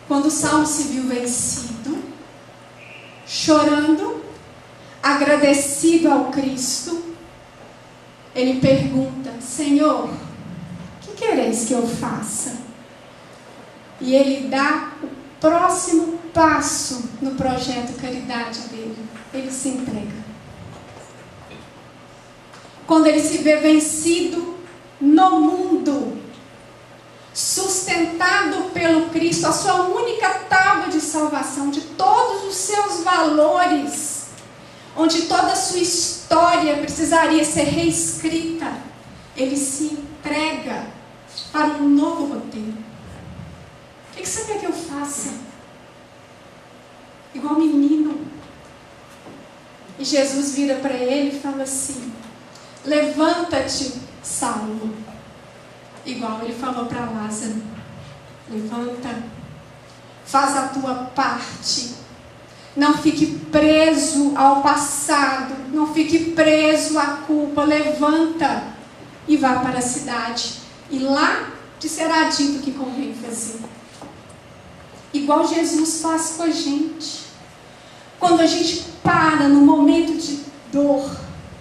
[SPEAKER 2] Quando Saulo se viu vencido, chorando, agradecido ao Cristo, ele pergunta: Senhor, o que quereis que eu faça? E ele dá o próximo passo no projeto Caridade dele. Ele se entrega. Quando ele se vê vencido no mundo, sustentado pelo Cristo, a sua única tábua de salvação, de todos os seus valores, onde toda a sua história precisaria ser reescrita, ele se entrega para um novo roteiro. O que você quer que eu faça? Igual menino. E Jesus vira para ele e fala assim: levanta-te, Saulo. Igual ele falou para Lázaro: levanta, faz a tua parte, não fique preso ao passado, não fique preso à culpa, levanta e vá para a cidade, e lá te será dito o que convém fazer. Igual Jesus faz com a gente. Quando a gente para no momento de dor,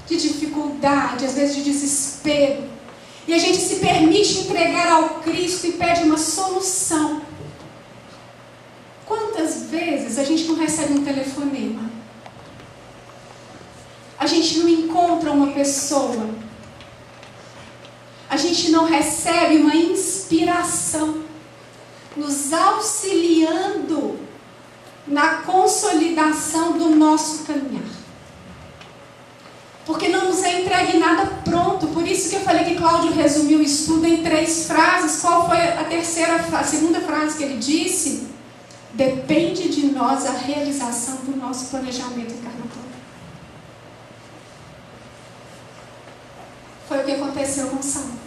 [SPEAKER 2] de dificuldade, às vezes de desespero, e a gente se permite entregar ao Cristo e pede uma solução. Quantas vezes a gente não recebe um telefonema? A gente não encontra uma pessoa. A gente não recebe uma inspiração nos auxiliando na consolidação do nosso caminhar. Porque não nos é entregue nada pronto. Por isso que eu falei que Cláudio resumiu o estudo em 3 frases. Qual foi a segunda frase que ele disse? Depende de nós a realização do nosso planejamento encarnatório. Foi o que aconteceu com Saulo.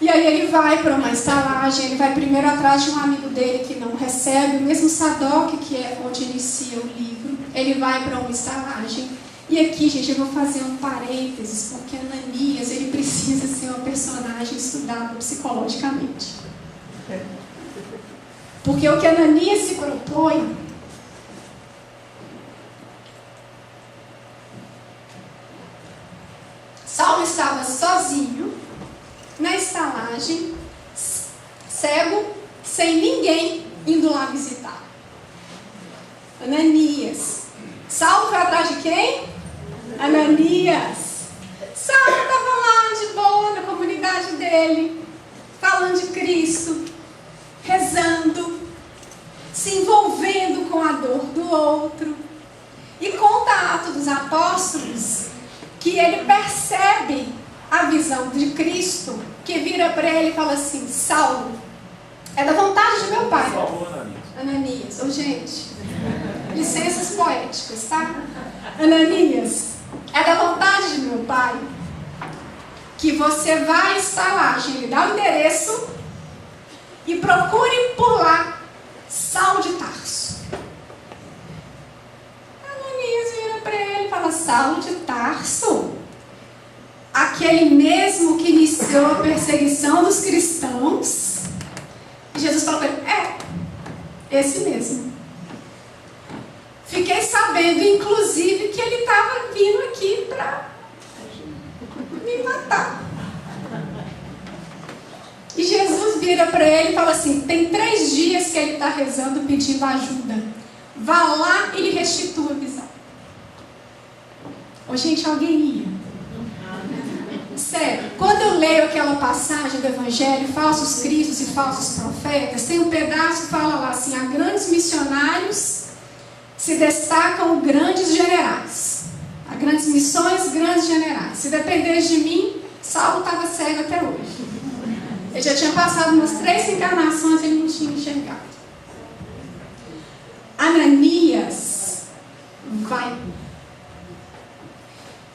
[SPEAKER 2] E aí ele vai para uma estalagem, ele vai primeiro atrás de um amigo dele que não recebe, o mesmo Sadoc, que é onde inicia o livro. Ele vai para uma estalagem. E aqui, gente, eu vou fazer um parênteses, porque Ananias, ele precisa ser uma personagem estudada psicologicamente. Porque o que Ananias se propõe Saulo estava sozinho, na estalagem, cego, sem ninguém indo lá visitar. Ananias. Saulo foi atrás de quem? Ananias. Saulo estava lá de boa na comunidade dele, falando de Cristo, rezando, se envolvendo com a dor do outro. E conta Atos dos Apóstolos que ele percebe a visão de Cristo, que vira para ele e fala assim: Saulo, é da vontade de meu pai.
[SPEAKER 3] Por favor,
[SPEAKER 2] Ananias. Oh, gente, licenças poéticas, tá? Ananias, é da vontade de meu pai que você vá à estalagem, ele dá o endereço e procure por lá Saulo de Tarso. Ananias vira para ele e fala: Saulo de Tarso? Aquele mesmo que iniciou a perseguição dos cristãos? E Jesus falou para ele: esse mesmo. Fiquei sabendo, inclusive, que ele estava vindo aqui para me matar. E Jesus vira para ele e fala assim: tem 3 dias que ele está rezando pedindo ajuda. Vá lá e lhe restitua a visão. Ô, gente, alguém ia? Sério, quando eu leio aquela passagem do Evangelho, falsos cristos e falsos profetas, tem um pedaço que fala lá assim: há grandes missionários, se destacam grandes generais. Há grandes missões, grandes generais. Se dependesse de mim, Saulo estava cego até hoje. Ele já tinha passado umas 3 encarnações e ele não tinha enxergado. Ananias vai.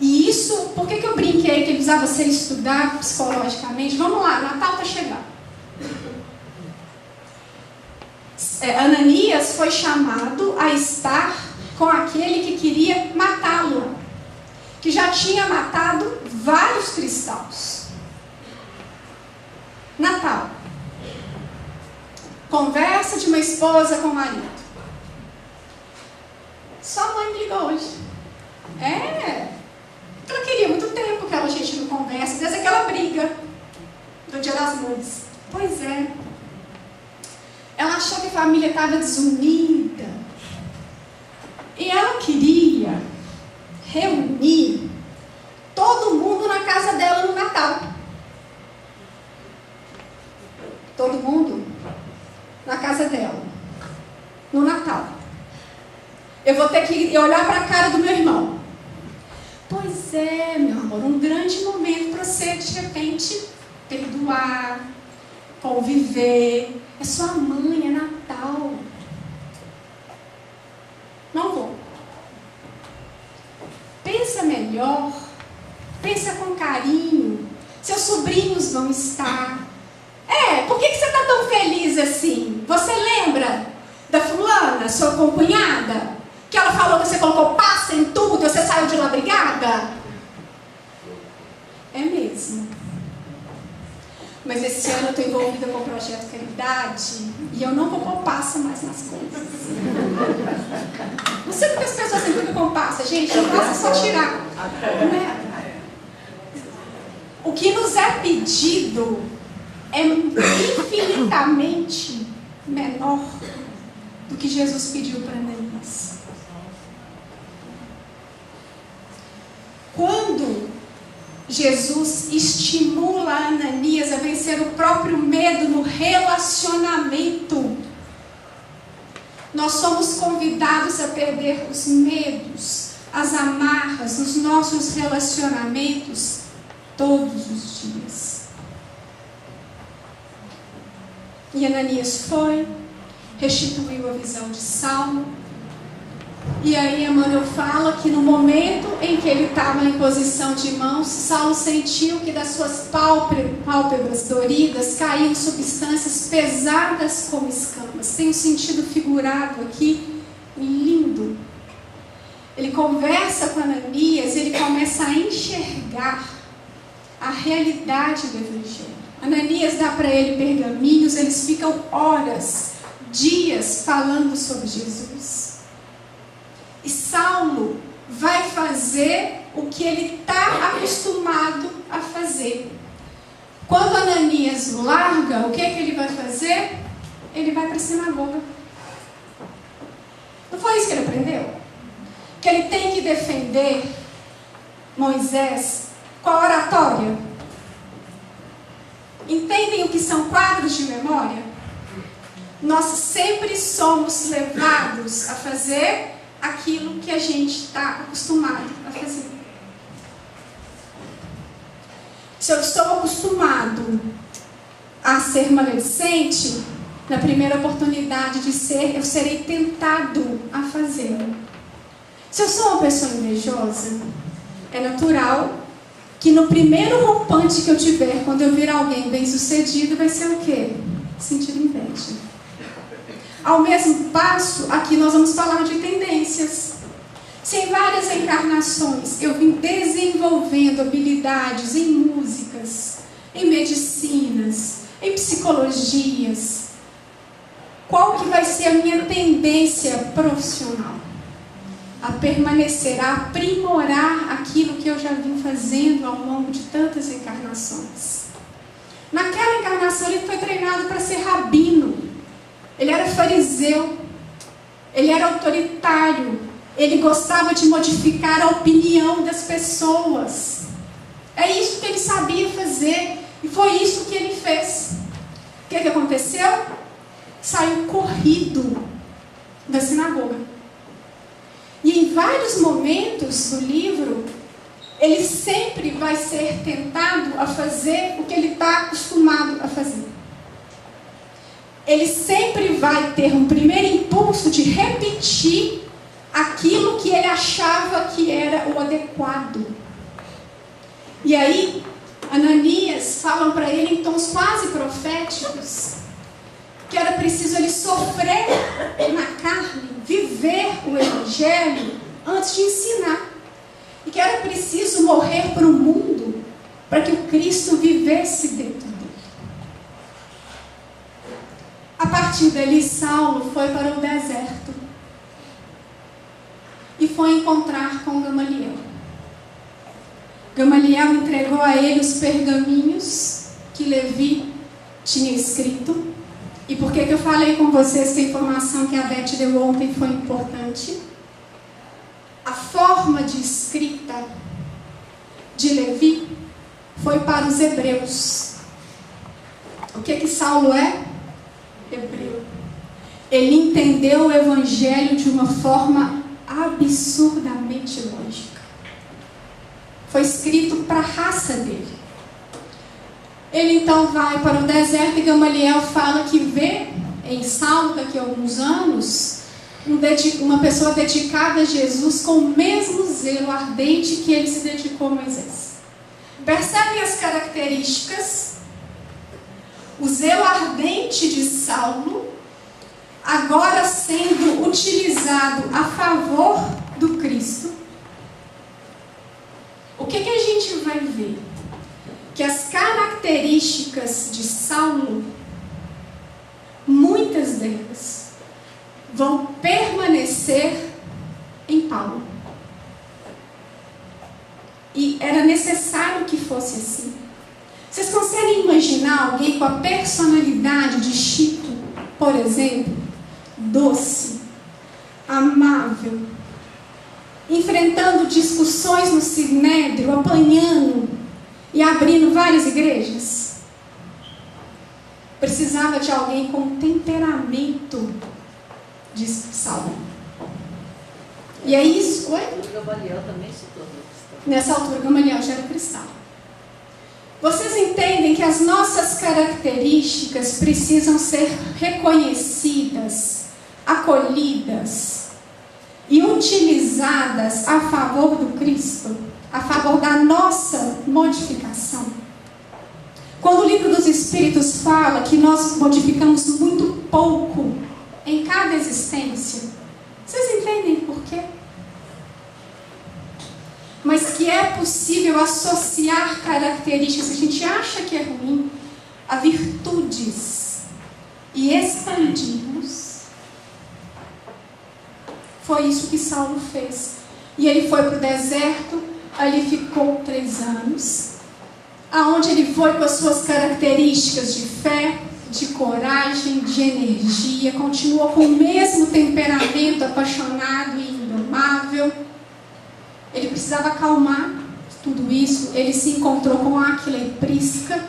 [SPEAKER 2] E isso, por que eu brinquei que ele precisava ser estudado psicologicamente? Vamos lá, Natal está chegando. Ananias foi chamado a estar com aquele que queria matá-lo, que já tinha matado vários cristãos. Natal. Conversa de uma esposa com o marido. Sua mãe me ligou hoje. Ela queria muito tempo que a gente não conversa, desde aquela briga do Dia das Mães. Pois é. Ela achou que a família estava desunida. E ela queria reunir todo mundo na casa dela no Natal. Todo mundo na casa dela no Natal. Eu vou ter que olhar para a cara do meu irmão. Pois é, meu amor, um grande momento para você, de repente, perdoar, conviver. É sua mãe, é Natal. Não vou. Pensa melhor, pensa com carinho. Seus sobrinhos vão estar. Por que você está tão feliz assim? Você lembra da fulana, sua concunhada? Que ela falou que você colocou passa em tudo e você saiu de lá brigada? É mesmo. Mas esse ano eu estou envolvida com o projeto Caridade e eu não vou pôr passa mais nas coisas. Não sei porque as pessoas sempre ficam com passa, gente. Não passa, é só tirar. O que nos é pedido é infinitamente menor do que Jesus pediu para Ananias. Quando Jesus estimula Ananias a vencer o próprio medo no relacionamento, nós somos convidados a perder os medos, as amarras nos nossos relacionamentos todos os dias. E Ananias foi, restituiu a visão de Saulo. E aí Emmanuel fala que no momento em que que ele estava em posição de mãos, Saulo sentiu que das suas pálpebras doridas caíam substâncias pesadas como escamas. Tem um sentido figurado aqui, lindo. Ele conversa com Ananias, ele começa a enxergar a realidade do Evangelho. Ananias dá para ele pergaminhos, eles ficam horas, dias falando sobre Jesus. E Saulo vai fazer o que ele está acostumado a fazer. Quando Ananias o larga, o que ele vai fazer? Ele vai para a sinagoga. Não foi isso que ele aprendeu? Que ele tem que defender Moisés com a oratória. Entendem o que são quadros de memória? Nós sempre somos levados a fazer aquilo que a gente está acostumado a fazer. Se eu estou acostumado a ser maledicente, na primeira oportunidade de ser, eu serei tentado a fazê-lo. Se eu sou uma pessoa invejosa, é natural que no primeiro rompante que eu tiver, quando eu vir alguém bem-sucedido, vai ser o quê? Sentir inveja. Ao mesmo passo, aqui nós vamos falar de tendências. Se em várias encarnações eu vim desenvolvendo habilidades em músicas, em medicinas, em psicologias, qual que vai ser a minha tendência profissional? A permanecer, a aprimorar aquilo que eu já vim fazendo ao longo de tantas encarnações. Naquela encarnação ele foi treinado para ser rabino. Ele era fariseu. Ele era autoritário. Ele gostava de modificar a opinião das pessoas. É isso que ele sabia fazer. E foi isso que ele fez. O que aconteceu? Saiu corrido da sinagoga. E em vários momentos do livro, ele sempre vai ser tentado a fazer o que ele está acostumado a fazer. Ele sempre vai ter um primeiro impulso de repetir aquilo que ele achava que era o adequado. E aí, Ananias falam para ele em tons quase proféticos que era preciso ele sofrer na carne, viver o Evangelho antes de ensinar. E que era preciso morrer para o mundo para que o Cristo vivesse dentro dele. A partir dali, Saulo foi para o deserto e foi encontrar com Gamaliel. Gamaliel entregou a ele os pergaminhos que Levi tinha escrito. E por que eu falei com vocês que a informação que a Beth deu ontem foi importante? A forma de escrita de Levi foi para os hebreus. O que Saulo é? Hebreu. Ele entendeu o Evangelho de uma forma absurdamente lógica. Foi escrito para a raça dele. Ele então vai para o deserto e Gamaliel fala que vê em Saulo, daqui a alguns anos, uma pessoa dedicada a Jesus com o mesmo zelo ardente que ele se dedicou a Moisés. Percebem as características? O zelo ardente de Saulo, agora sendo utilizado a favor do Cristo. O que a gente vai ver? Que as características de Saulo, muitas delas, vão permanecer em Paulo. E era necessário que fosse assim. Vocês conseguem imaginar alguém com a personalidade de Chico, por exemplo, doce, amável, enfrentando discussões no Sinédrio, apanhando e abrindo várias igrejas? Precisava de alguém com temperamento de Saulo. E é isso. Oi?
[SPEAKER 3] Gamaliel também se tornou cristão.
[SPEAKER 2] Nessa altura, Gamaliel já era cristão. Vocês entendem que as nossas características precisam ser reconhecidas, acolhidas. e utilizadas a favor do Cristo, a favor da nossa modificação. Quando o livro dos Espíritos fala que nós modificamos muito pouco em cada existência, vocês entendem por quê? Mas que é possível associar características que a gente acha que é ruim a virtudes e expandirmos. Foi isso que Saulo fez. E ele foi para o deserto, ali ficou 3 anos, aonde ele foi com as suas características de fé, de coragem, de energia, continuou com o mesmo temperamento apaixonado e indomável. Ele precisava acalmar tudo isso. Ele se encontrou com Áquila e Prisca,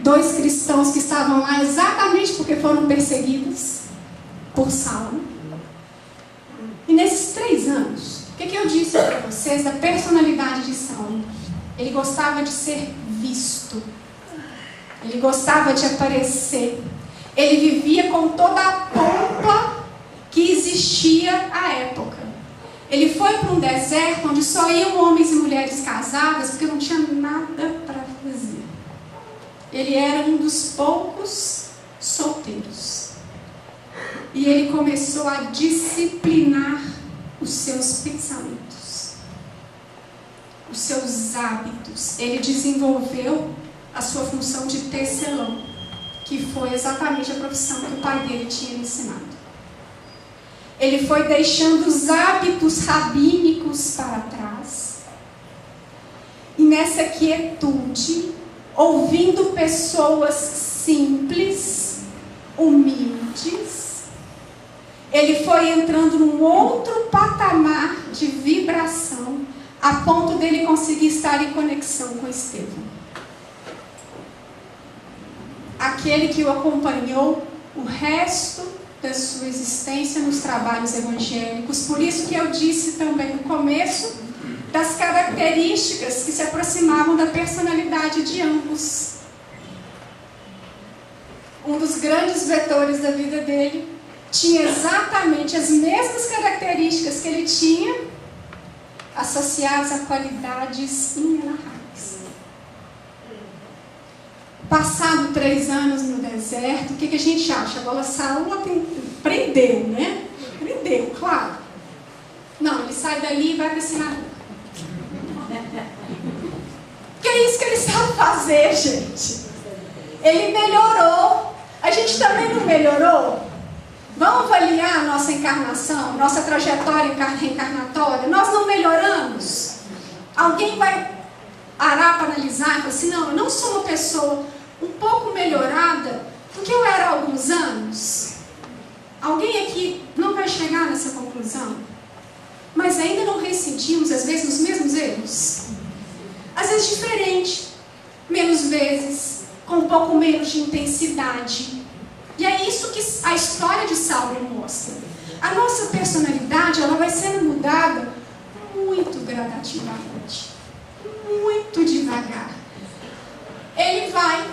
[SPEAKER 2] 2 cristãos que estavam lá exatamente porque foram perseguidos por Saulo. E nesses 3 anos, o que eu disse para vocês da personalidade de Saulo? Ele gostava de ser visto. Ele gostava de aparecer. Ele vivia com toda a pompa que existia à época. Ele foi para um deserto onde só iam homens e mulheres casadas, porque não tinha nada para fazer. Ele era um dos poucos solteiros. E ele começou a disciplinar os seus pensamentos, os seus hábitos. Ele desenvolveu a sua função de tecelão, que foi exatamente a profissão que o pai dele tinha ensinado. Ele foi deixando os hábitos rabínicos para trás. E nessa quietude, ouvindo pessoas simples, humildes, ele foi entrando num outro patamar de vibração, a ponto dele conseguir estar em conexão com Estevão. Aquele que o acompanhou o resto da sua existência nos trabalhos evangélicos. Por isso que eu disse também no começo das características que se aproximavam da personalidade de ambos. Um dos grandes vetores da vida dele tinha exatamente as mesmas características que ele tinha, associadas a qualidades inenarráveis. Passado 3 anos no deserto, o que a gente acha? Agora Saulo prendeu, né? Prendeu, claro. Não, ele sai dali e vai para a sinagoga. Porque é isso que ele sabe fazer, gente. Ele melhorou. A gente também não melhorou? Vamos avaliar a nossa encarnação, nossa trajetória reencarnatória. Nós não melhoramos? Alguém vai parar para analisar e falar assim, não, eu não sou uma pessoa um pouco melhorada do que eu era há alguns anos? Alguém aqui não vai chegar nessa conclusão? Mas ainda não ressentimos, às vezes, os mesmos erros? Às vezes diferente, menos vezes, com um pouco menos de intensidade. E é isso que a história de Saulo mostra. A nossa personalidade, ela vai sendo mudada muito gradativamente, muito devagar. Ele vai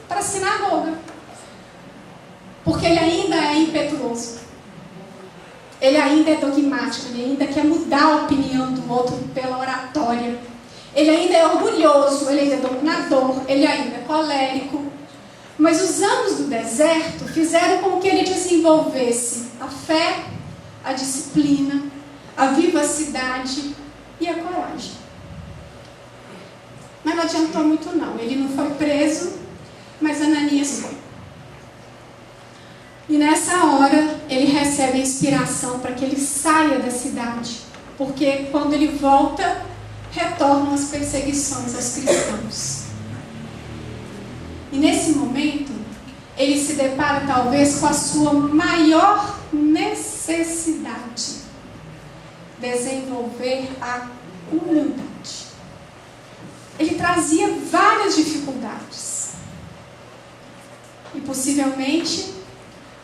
[SPEAKER 2] para a sinagoga, porque ele ainda é impetuoso, ele ainda é dogmático, ele ainda quer mudar a opinião do outro pela oratória, ele ainda é orgulhoso, ele ainda é dominador, ele ainda é colérico. Mas os anos do deserto fizeram com que ele desenvolvesse a fé, a disciplina, a vivacidade e a coragem. Mas não adiantou muito não. Ele não foi preso, mas Ananias foi. E nessa hora ele recebe a inspiração para que ele saia da cidade. Porque quando ele volta, retornam as perseguições aos cristãos. E nesse momento, ele se depara talvez com a sua maior necessidade: desenvolver a humildade. Ele trazia várias dificuldades. E possivelmente,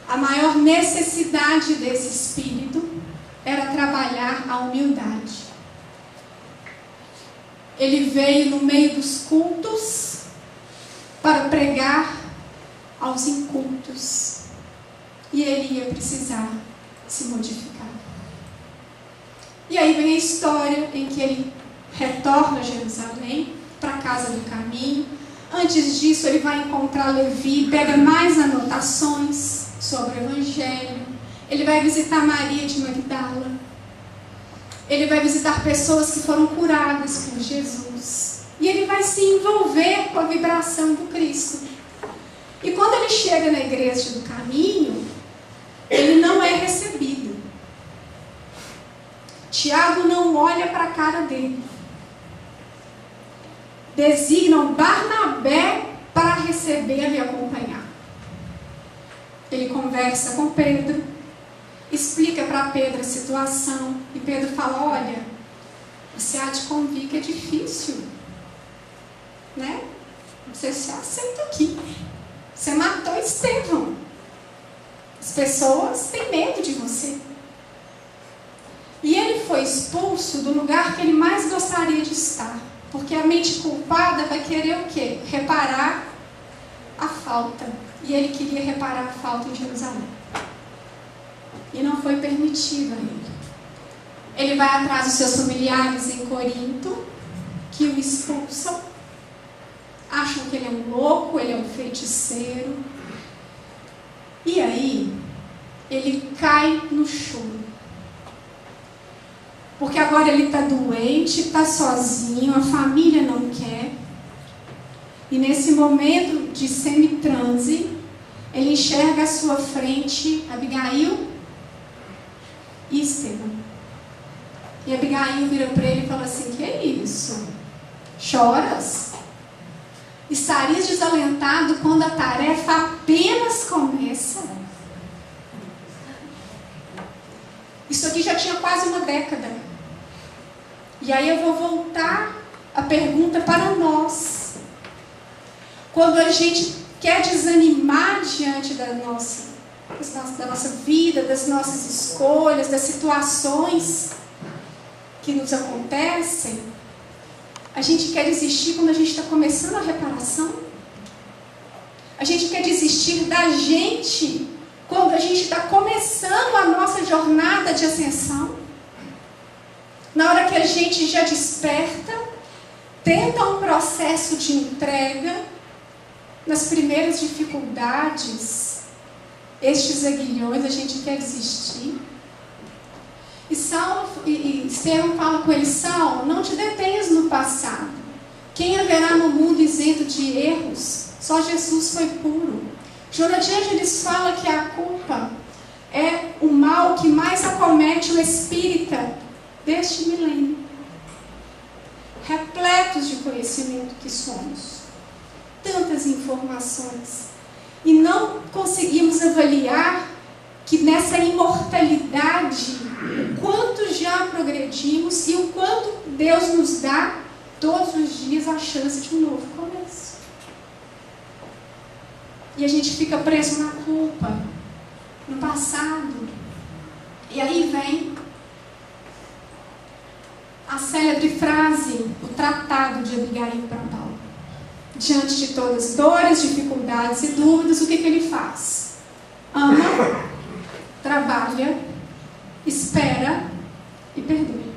[SPEAKER 2] a maior necessidade desse espírito era trabalhar a humildade. Ele veio no meio dos cultos para pregar aos incultos. E ele ia precisar se modificar. E aí vem a história em que ele retorna a Jerusalém, para a casa do caminho. Antes disso, ele vai encontrar Levi, pega mais anotações sobre o Evangelho. Ele vai visitar Maria de Magdala. Ele vai visitar pessoas que foram curadas por Jesus. E ele vai se envolver com a vibração do Cristo. E quando ele chega na igreja do caminho, ele não é recebido. Tiago não olha para a cara dele. Designam Barnabé para receber e acompanhar. Ele conversa com Pedro, explica para Pedro a situação, e Pedro fala: olha, você há de convir que é difícil, né? Você se aceita aqui. Você matou Estevão. As pessoas têm medo de você. E ele foi expulso do lugar que ele mais gostaria de estar. Porque a mente culpada vai querer o quê? Reparar a falta. E ele queria reparar a falta em Jerusalém. E não foi permitido a ele. Ele vai atrás dos seus familiares em Corinto, que o expulsam. Acham que ele é um louco, ele é um feiticeiro. E aí, ele cai no choro. Porque agora ele está doente, está sozinho, a família não quer. E nesse momento de semitranse, ele enxerga à sua frente Abigail e Estevão. E Abigail vira para ele e fala assim: que é isso? Choras? Estarias desalentado quando a tarefa apenas começa? Isso aqui já tinha quase uma década. E aí eu vou voltar a pergunta para nós. Quando a gente quer desanimar diante da nossa vida, das nossas escolhas, das situações que nos acontecem, a gente quer desistir quando a gente está começando a reparação? A gente quer desistir da gente quando a gente está começando a nossa jornada de ascensão? Na hora que a gente já desperta, tenta um processo de entrega, nas primeiras dificuldades, estes aguilhões, a gente quer desistir. E Estevão fala com ele: Saulo, não te detenhas no passado. Quem haverá no mundo isento de erros? Só Jesus foi puro. Jonas de Ângeles fala que a culpa é o mal que mais acomete o espírita deste milênio. Repletos de conhecimento que somos. Tantas informações. E não conseguimos avaliar que nessa imortalidade, o quanto já progredimos e o quanto Deus nos dá todos os dias a chance de um novo começo. E a gente fica preso na culpa, no passado. E aí vem a célebre frase, o tratado de Abigail para Paulo. Diante de todas as dores, dificuldades e dúvidas, o que ele faz? Ama, trabalha, espera e perdoa.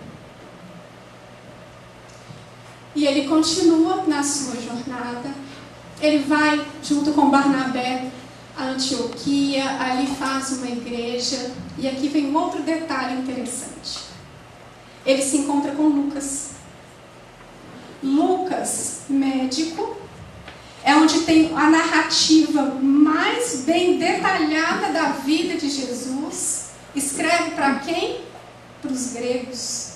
[SPEAKER 2] E ele continua na sua jornada. Ele vai, junto com Barnabé, a Antioquia, ali faz uma igreja. E aqui vem um outro detalhe interessante. Ele se encontra com Lucas. Lucas, médico, é onde tem a narrativa mais bem detalhada da vida de Jesus. Escreve para quem? Para os gregos.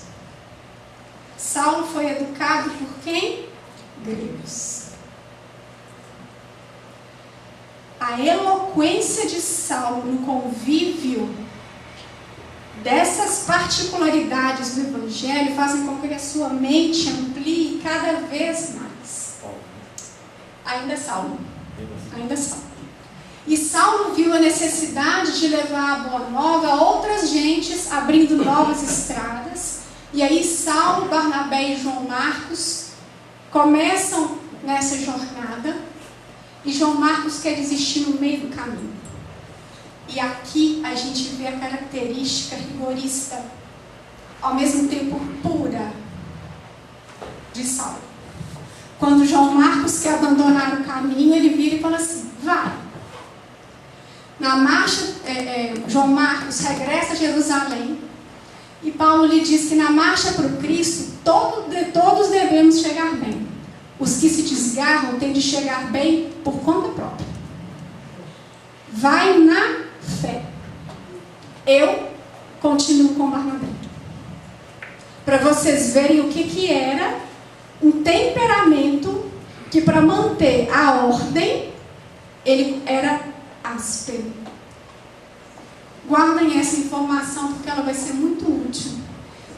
[SPEAKER 2] Saulo foi educado por quem? Gregos. A eloquência de Saulo no convívio dessas particularidades do Evangelho fazem com que a sua mente amplie cada vez mais. Ainda Saulo. E Saulo viu a necessidade de levar a boa nova a outras gentes, abrindo novas estradas. E aí Saulo, Barnabé e João Marcos começam nessa jornada. E João Marcos quer desistir no meio do caminho. E aqui a gente vê a característica rigorista ao mesmo tempo pura, de Saulo. Quando João Marcos quer abandonar o caminho, ele vira e fala assim: vai. Na marcha, João Marcos regressa a Jerusalém, e Paulo lhe diz que na marcha para o Cristo, todos devemos chegar bem. Os que se desgarram têm de chegar bem por conta própria. Vai na fé. Eu continuo com Barnabé. Para vocês verem o que era um temperamento que, para manter a ordem, ele era áspero. Guardem essa informação, porque ela vai ser muito útil.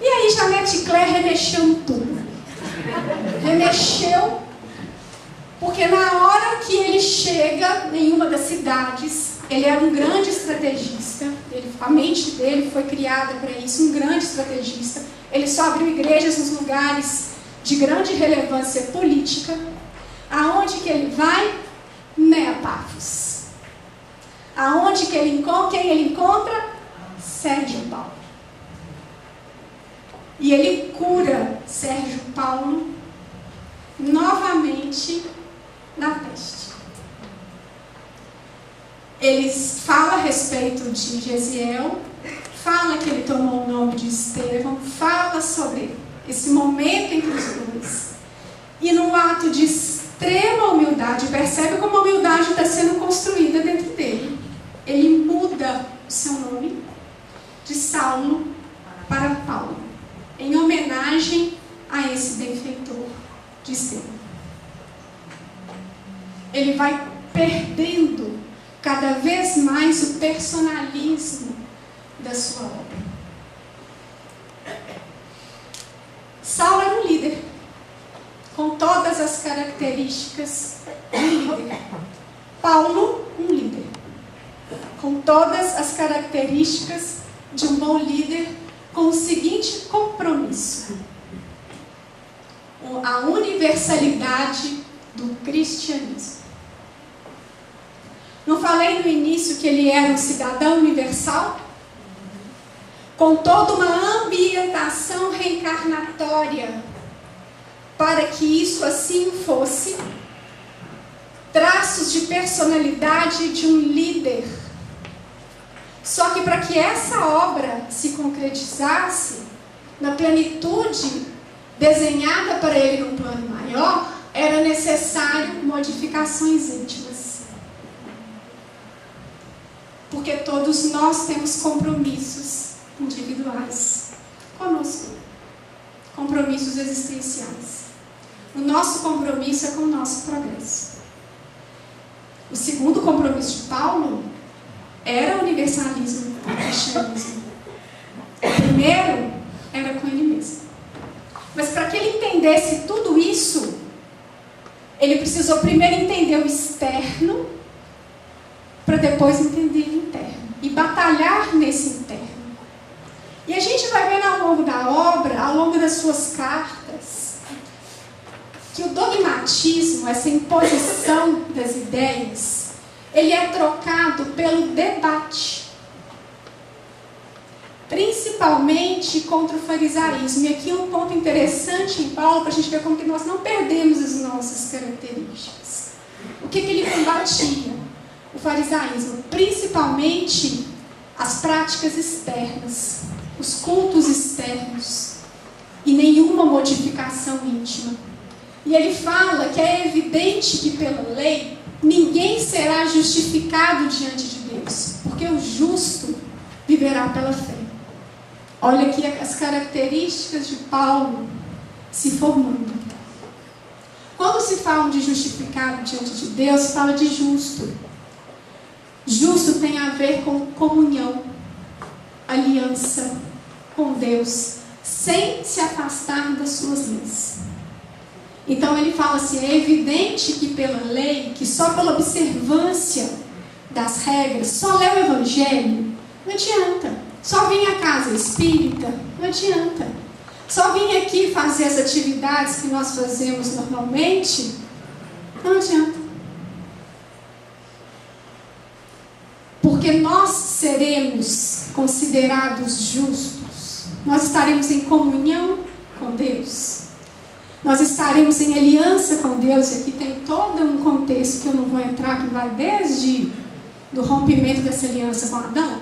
[SPEAKER 2] E aí Janete Claire remexeu em tudo. Remexeu, porque na hora que ele chega em uma das cidades, ele era um grande estrategista, a mente dele foi criada para isso, um grande estrategista. Ele só abriu igrejas nos lugares de grande relevância política. Aonde que ele vai? Neapafos. Aonde que ele encontra? Quem ele encontra? Sérgio Paulo. E ele cura Sérgio Paulo novamente da peste. Ele fala a respeito de Gesiel, fala que ele tomou o nome de Estevão, fala sobre esse momento entre os dois. E num ato de extrema humildade, percebe como a humildade está sendo construída dentro dele. Ele muda o seu nome de Saulo para Paulo, em homenagem a esse benfeitor de Estevão. Ele vai perdendo cada vez mais o personalismo da sua obra. Saulo era um líder, com todas as características de um líder. Paulo, um líder, com todas as características de um bom líder, com o seguinte compromisso: a universalidade do cristianismo. Não falei no início que ele era um cidadão universal? Com toda uma ambientação reencarnatória, para que isso assim fosse, traços de personalidade de um líder. Só que para que essa obra se concretizasse, na plenitude desenhada para ele num plano maior, era necessário modificações íntimas. Porque todos nós temos compromissos individuais conosco, compromissos existenciais. O nosso compromisso é com o nosso progresso. O segundo compromisso de Paulo era o universalismo do cristianismo. O primeiro era com ele mesmo. Mas para que ele entendesse tudo isso, ele precisou primeiro entender o externo, para depois entender o interno. E batalhar nesse interno. E a gente vai vendo ao longo da obra, ao longo das suas cartas, que o dogmatismo, essa imposição das ideias, ele é trocado pelo debate. Principalmente contra o farisaísmo. E aqui um ponto interessante em Paulo, para a gente ver como que nós não perdemos as nossas características. O que ele combatia? O farisaísmo, principalmente as práticas externas, os cultos externos e nenhuma modificação íntima. E ele fala que é evidente que pela lei ninguém será justificado diante de Deus, porque o justo viverá pela fé. Olha aqui as características de Paulo se formando. Quando se fala de justificado diante de Deus, se fala de justo. Justo tem a ver com comunhão, aliança com Deus, sem se afastar das suas leis. Então ele fala assim, é evidente que pela lei, que só pela observância das regras, só ler o Evangelho, não adianta. Só vir à casa espírita, não adianta. Só vir aqui fazer as atividades que nós fazemos normalmente, não adianta. Porque nós seremos considerados justos Nós estaremos em comunhão com Deus. Nós estaremos em aliança com Deus. E aqui tem todo um contexto que eu não vou entrar, que vai desde do rompimento dessa aliança com Adão.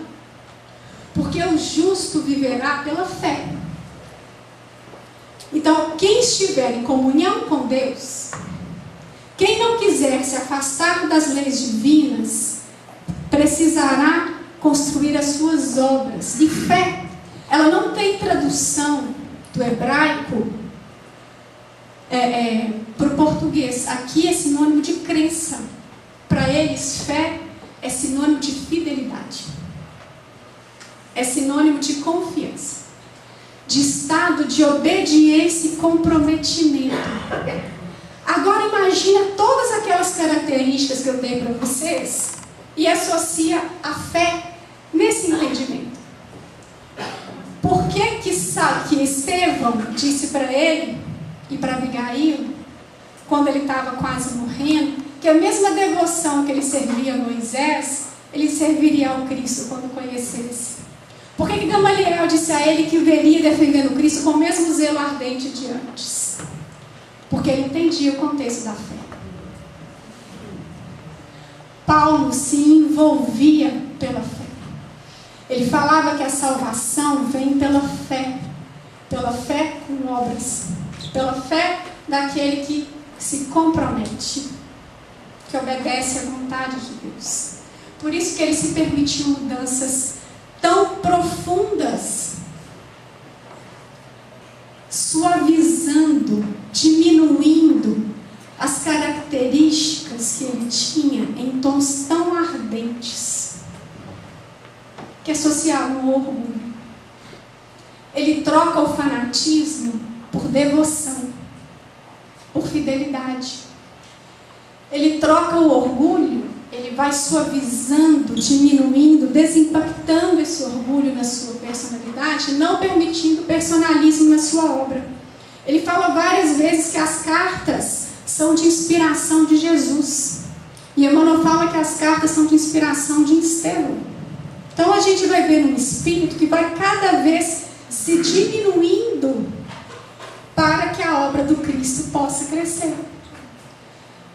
[SPEAKER 2] Porque o justo viverá pela fé. Então, quem estiver em comunhão com Deus, quem não quiser se afastar das leis divinas, precisará construir as suas obras. E fé, ela não tem tradução do hebraico para o português. Aqui é sinônimo de crença. Para eles, fé é sinônimo de fidelidade. É sinônimo de confiança. De estado de obediência e comprometimento. Agora imagina todas aquelas características que eu dei para vocês e associa a fé nesse entendimento. Por que Estevão disse para ele e para Abigail, quando ele estava quase morrendo, que a mesma devoção que ele servia a Moisés, ele serviria ao Cristo quando conhecesse? Por que Gamaliel disse a ele que veria defendendo Cristo com o mesmo zelo ardente de antes? Porque ele entendia o contexto da fé. Paulo se envolvia pela fé. Ele falava que a salvação vem pela fé com obras, pela fé daquele que se compromete, que obedece à vontade de Deus. Por isso que ele se permitiu mudanças tão profundas, suavizando, diminuindo as características que ele tinha em tons tão ardentes, que associavam o orgulho. Ele troca o fanatismo por devoção, por fidelidade. Ele troca o orgulho, ele vai suavizando, diminuindo, desimpactando esse orgulho na sua personalidade, não permitindo personalismo na sua obra. Ele fala várias vezes que as cartas são de inspiração de Jesus. E Emmanuel fala que as cartas são de inspiração de Estevão. Então a gente vai ver um espírito que vai cada vez se diminuindo para que a obra do Cristo possa crescer.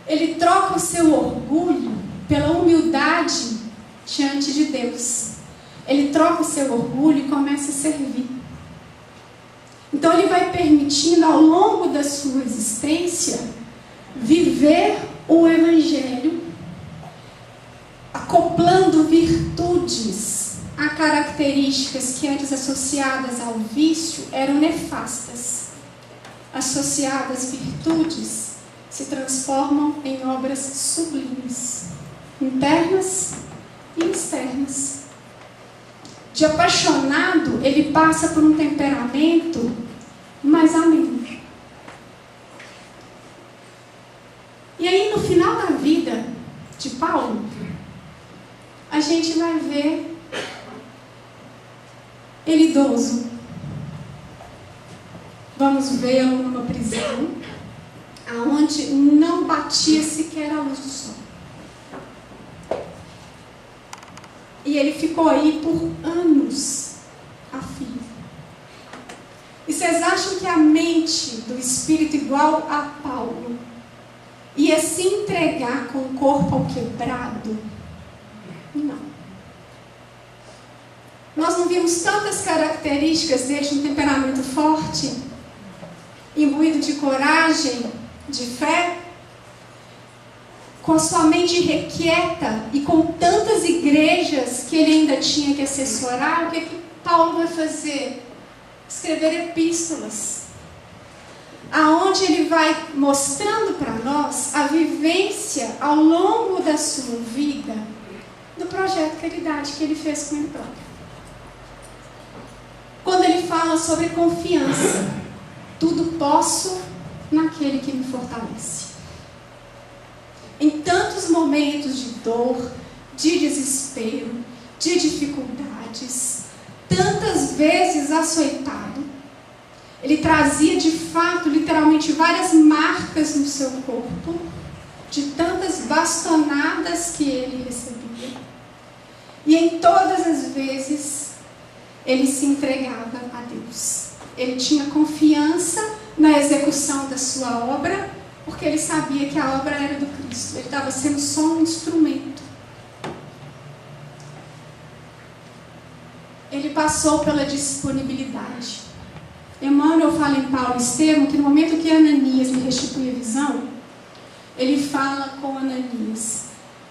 [SPEAKER 2] Ele troca o seu orgulho pela humildade diante de Deus. Ele troca o seu orgulho e começa a servir. Então ele vai permitindo ao longo da sua existência viver o Evangelho, acoplando virtudes a características que antes associadas ao vício eram nefastas. Associadas virtudes se transformam em obras sublimes, internas e externas. De apaixonado, ele passa por um temperamento mais ameno. E aí, no final da vida de Paulo, a gente vai ver ele idoso. Vamos vê-lo numa prisão, aonde não batia sequer a luz do sol. E ele ficou aí por anos a fio. E vocês acham que a mente do espírito igual a Paulo ia se entregar com o corpo ao quebrado? Não. Nós não vimos tantas características dele, um temperamento forte, imbuído de coragem, de fé, com a sua mente requieta e com tantas igrejas que ele ainda tinha que assessorar. O que Paulo vai fazer? Escrever epístolas, aonde ele vai mostrando para nós a vivência ao longo da sua vida do projeto Caridade que ele fez com ele próprio. Quando ele fala sobre confiança, tudo posso naquele que me fortalece. Em tantos momentos de dor, de desespero, de dificuldades, tantas vezes açoitado, ele trazia de fato, literalmente, várias marcas no seu corpo, de tantas bastonadas que ele recebia. E em todas as vezes, ele se entregava a Deus. Ele tinha confiança na execução da sua obra, porque ele sabia que a obra era do Cristo. Ele estava sendo só um instrumento. Ele passou pela disponibilidade. Emmanuel fala em Paulo e Estevão que no momento que Ananias lhe restitui a visão, ele fala com Ananias: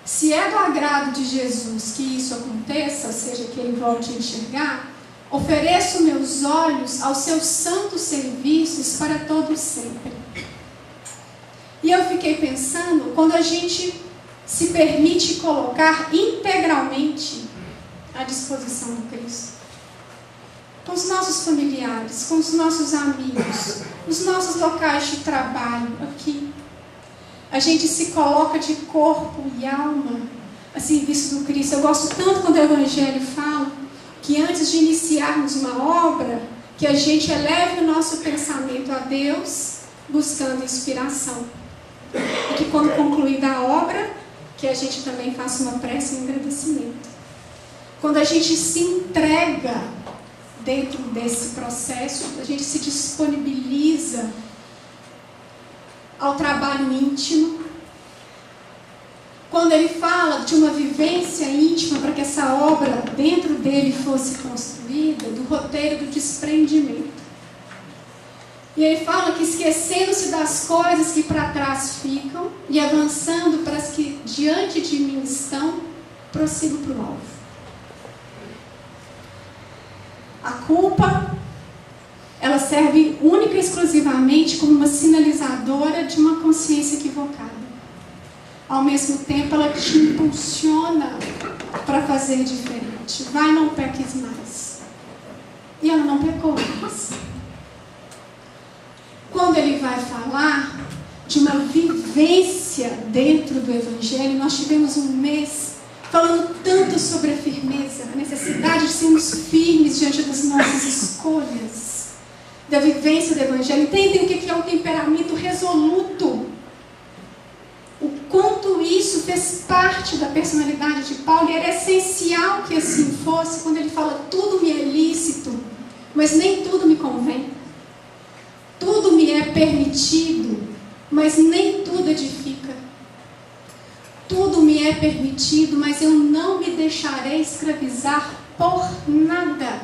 [SPEAKER 2] se é do agrado de Jesus que isso aconteça, ou seja, que ele volte a enxergar, ofereço meus olhos aos seus santos serviços para todo sempre. E eu fiquei pensando, quando a gente se permite colocar integralmente à disposição do Cristo, com os nossos familiares, com os nossos amigos, os nossos locais de trabalho aqui, a gente se coloca de corpo e alma a serviço do Cristo. Eu gosto tanto quando o Evangelho fala que antes de iniciarmos uma obra, que a gente eleve o nosso pensamento a Deus, buscando inspiração. E que quando concluída a obra, que a gente também faça uma prece e um agradecimento. Quando a gente se entrega dentro desse processo, a gente se disponibiliza ao trabalho íntimo. Quando ele fala de uma vivência íntima para que essa obra dentro dele fosse construída, do roteiro do desprendimento. E ele fala que esquecendo-se das coisas que para trás ficam e avançando para as que diante de mim estão, prossigo para o alvo. A culpa, ela serve única e exclusivamente como uma sinalizadora de uma consciência equivocada. Ao mesmo tempo, ela te impulsiona para fazer diferente. Vai, não peques mais. E ela não pecou mais. Quando ele vai falar de uma vivência dentro do Evangelho, nós tivemos um mês falando tanto sobre a firmeza, a necessidade de sermos firmes diante das nossas escolhas, da vivência do Evangelho. Entendem o que é um temperamento resoluto? O quanto isso fez parte da personalidade de Paulo, e era essencial que assim fosse, quando ele fala: tudo me é lícito, mas nem tudo me convém. Tudo me é permitido, mas nem tudo edifica. Tudo me é permitido, mas eu não me deixarei escravizar por nada.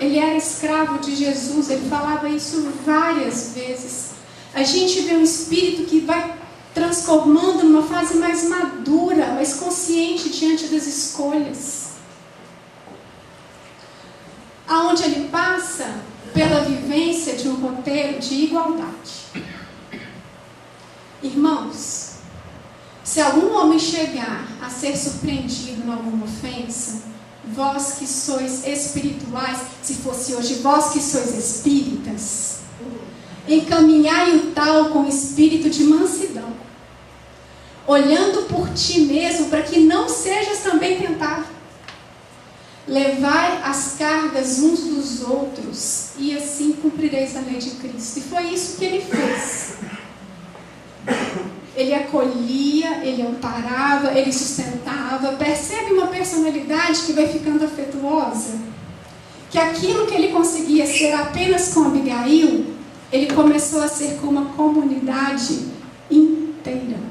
[SPEAKER 2] Ele era escravo de Jesus, ele falava isso várias vezes. A gente vê um espírito que vai transformando numa fase mais madura, mais consciente diante das escolhas. Aonde ele passa pela vivência de um roteiro de igualdade. Irmãos, se algum homem chegar a ser surpreendido em alguma ofensa, vós que sois espirituais, se fosse hoje vós que sois espíritas, encaminhai o tal com espírito de mansidão, olhando por ti mesmo, para que não sejas também tentado. Levai as cargas uns dos outros, e assim cumprireis a lei de Cristo. E foi isso que ele fez. Ele acolhia, ele amparava, ele sustentava. Percebe uma personalidade que vai ficando afetuosa? Que aquilo que ele conseguia ser apenas com Abigail, ele começou a ser com uma comunidade inteira.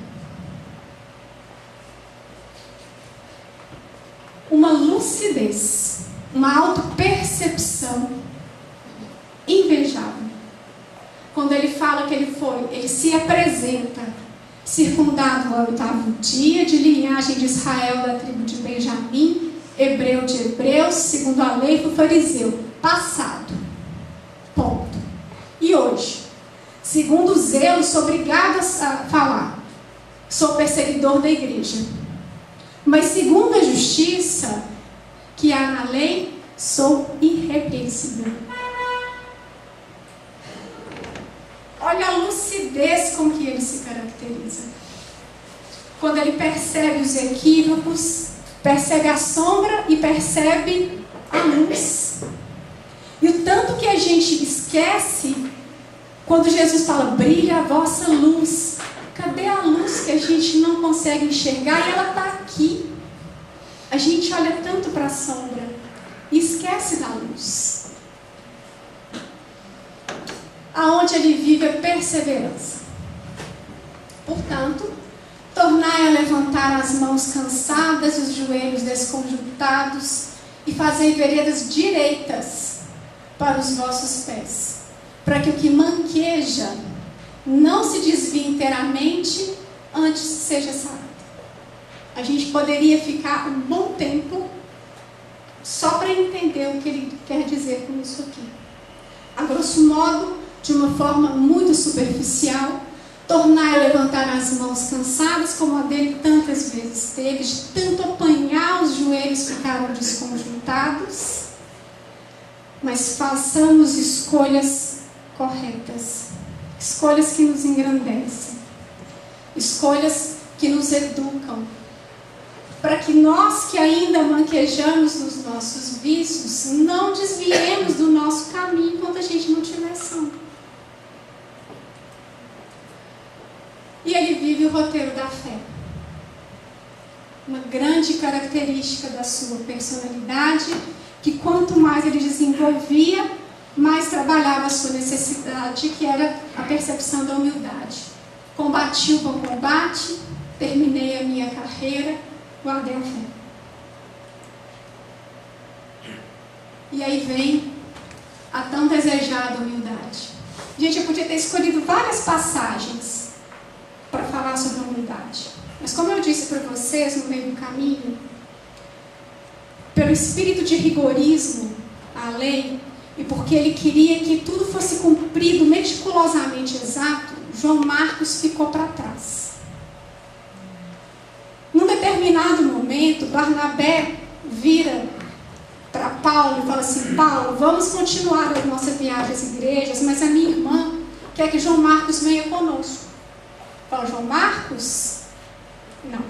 [SPEAKER 2] Uma lucidez, uma autopercepção invejável. Quando ele fala que ele se apresenta circundado ao 8º dia, de linhagem de Israel, da tribo de Benjamim, hebreu de hebreus, segundo a lei do fariseu, passado, ponto. E hoje, segundo o zelo, sou obrigado a falar, sou perseguidor da igreja. Mas segundo a justiça que há na lei, sou irrepreensível. Olha a lucidez com que ele se caracteriza. Quando ele percebe os equívocos, percebe a sombra e percebe a luz. E o tanto que a gente esquece quando Jesus fala: brilha a vossa luz. Cadê a luz que a gente não consegue enxergar? E ela está aqui. A gente olha tanto para a sombra. e esquece da luz. Aonde ele vive a perseverança. Portanto, tornai a levantar as mãos cansadas e os joelhos desconjuntados e fazei veredas direitas para os vossos pés, para que o que manqueja não se desvie inteiramente, antes seja sarado. A gente poderia ficar um bom tempo só para entender o que ele quer dizer com isso aqui. A grosso modo, de uma forma muito superficial, tornai a levantar as mãos cansadas, como a dele tantas vezes teve, de tanto apanhar, os joelhos ficaram desconjuntados. Mas façamos escolhas corretas, escolhas que nos engrandecem, escolhas que nos educam, para que nós que ainda manquejamos nos nossos vícios, não desviemos do nosso caminho quando a gente não tiver ação. E ele vive o roteiro da fé. Uma grande característica da sua personalidade, que quanto mais ele desenvolvia, mais trabalhava a sua necessidade, que era a percepção da humildade. Combati o bom combate, terminei a minha carreira, guardei a fé. E aí vem a tão desejada humildade. Gente, eu podia ter escolhido várias passagens para falar sobre a humildade. Mas como eu disse para vocês no meio do caminho, pelo espírito de rigorismo à lei, e porque ele queria que tudo fosse cumprido meticulosamente exato, João Marcos ficou para trás. Num determinado momento, Barnabé vira para Paulo e fala assim: Paulo, vamos continuar a nossa viagem às igrejas, mas a minha irmã quer que João Marcos venha conosco. Fala: João Marcos? Não.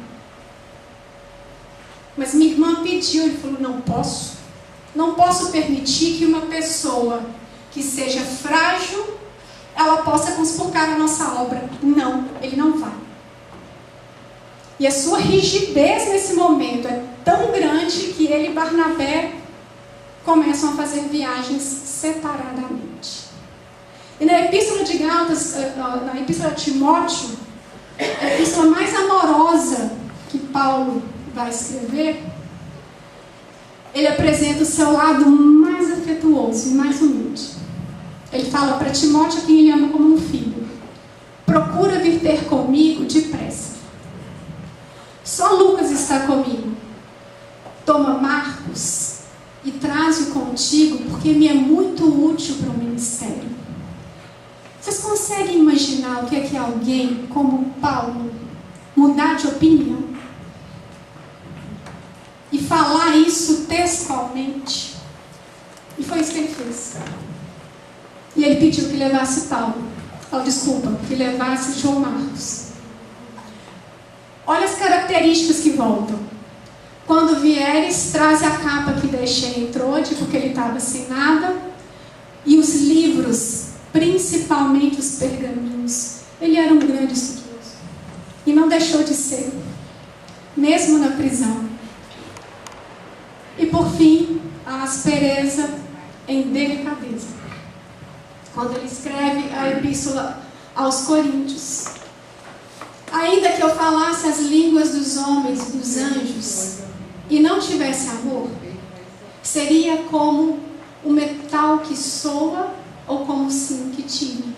[SPEAKER 2] Mas minha irmã pediu, ele falou: não posso. Não posso permitir que uma pessoa que seja frágil, ela possa conspurcar a nossa obra. Não, ele não vai. E a sua rigidez nesse momento é tão grande que ele e Barnabé começam a fazer viagens separadamente. E na Epístola de Gálatas, na Epístola de Timóteo, a epístola mais amorosa que Paulo vai escrever, ele apresenta o seu lado mais afetuoso e mais humilde. Ele fala para Timóteo, a quem ele ama como um filho: procura vir ter comigo depressa. Só Lucas está comigo. Toma Marcos e traze-o contigo, porque me é muito útil para o ministério. Vocês conseguem imaginar o que é alguém como Paulo mudar de opinião? E falar isso textualmente? E foi isso que ele fez. E ele pediu que levasse Paulo. Que levasse João Marcos. Olha as características que voltam. Quando vieres, traze a capa que deixei em Trode, porque ele estava sem nada, e os livros, principalmente os pergaminhos. Ele era um grande estudioso. E não deixou de ser, mesmo na prisão. E por fim, a aspereza em delicadeza. Quando ele escreve a epístola aos Coríntios: ainda que eu falasse as línguas dos homens e dos anjos e não tivesse amor, seria como o metal que soa ou como o sino que tine.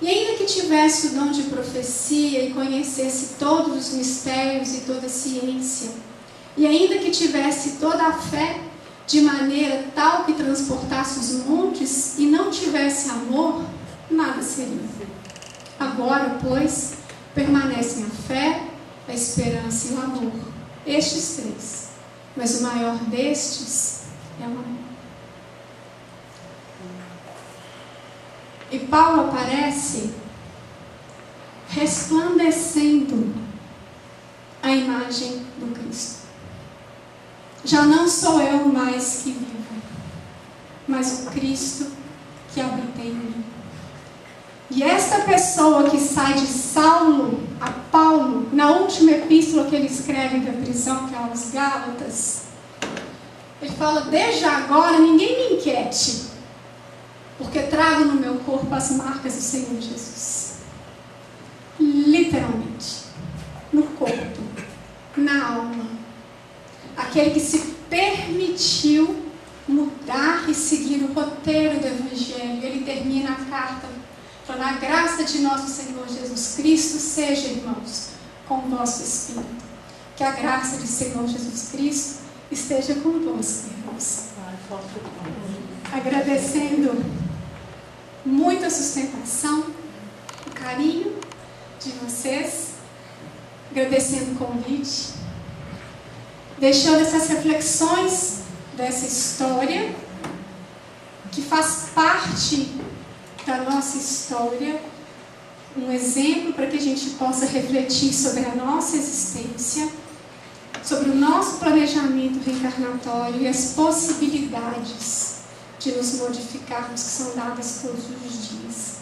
[SPEAKER 2] E ainda que tivesse o dom de profecia e conhecesse todos os mistérios e toda a ciência, e ainda que tivesse toda a fé de maneira tal que transportasse os montes e não tivesse amor, nada seria. Agora, pois, permanecem a fé, a esperança e o amor. Estes três. Mas o maior destes é o amor. E Paulo aparece resplandecendo a imagem do Cristo. Já não sou eu mais que vivo, mas o Cristo que habita em mim. E esta pessoa que sai de Saulo a Paulo, na última epístola que ele escreve da prisão, que é aos Gálatas, ele fala, desde agora ninguém me inquiete, porque trago no meu corpo as marcas do Senhor Jesus. Literalmente, no corpo, na alma. Aquele que se permitiu mudar e seguir o roteiro do Evangelho. Ele termina a carta falando: a graça de nosso Senhor Jesus Cristo seja, irmãos, com o vosso espírito. Que a graça de Senhor Jesus Cristo esteja convosco, irmãos. Agradecendo muita sustentação, o carinho de vocês, agradecendo o convite, deixando essas reflexões dessa história, que faz parte da nossa história, um exemplo para que a gente possa refletir sobre a nossa existência, sobre o nosso planejamento reencarnatório e as possibilidades de nos modificarmos que são dadas todos os dias.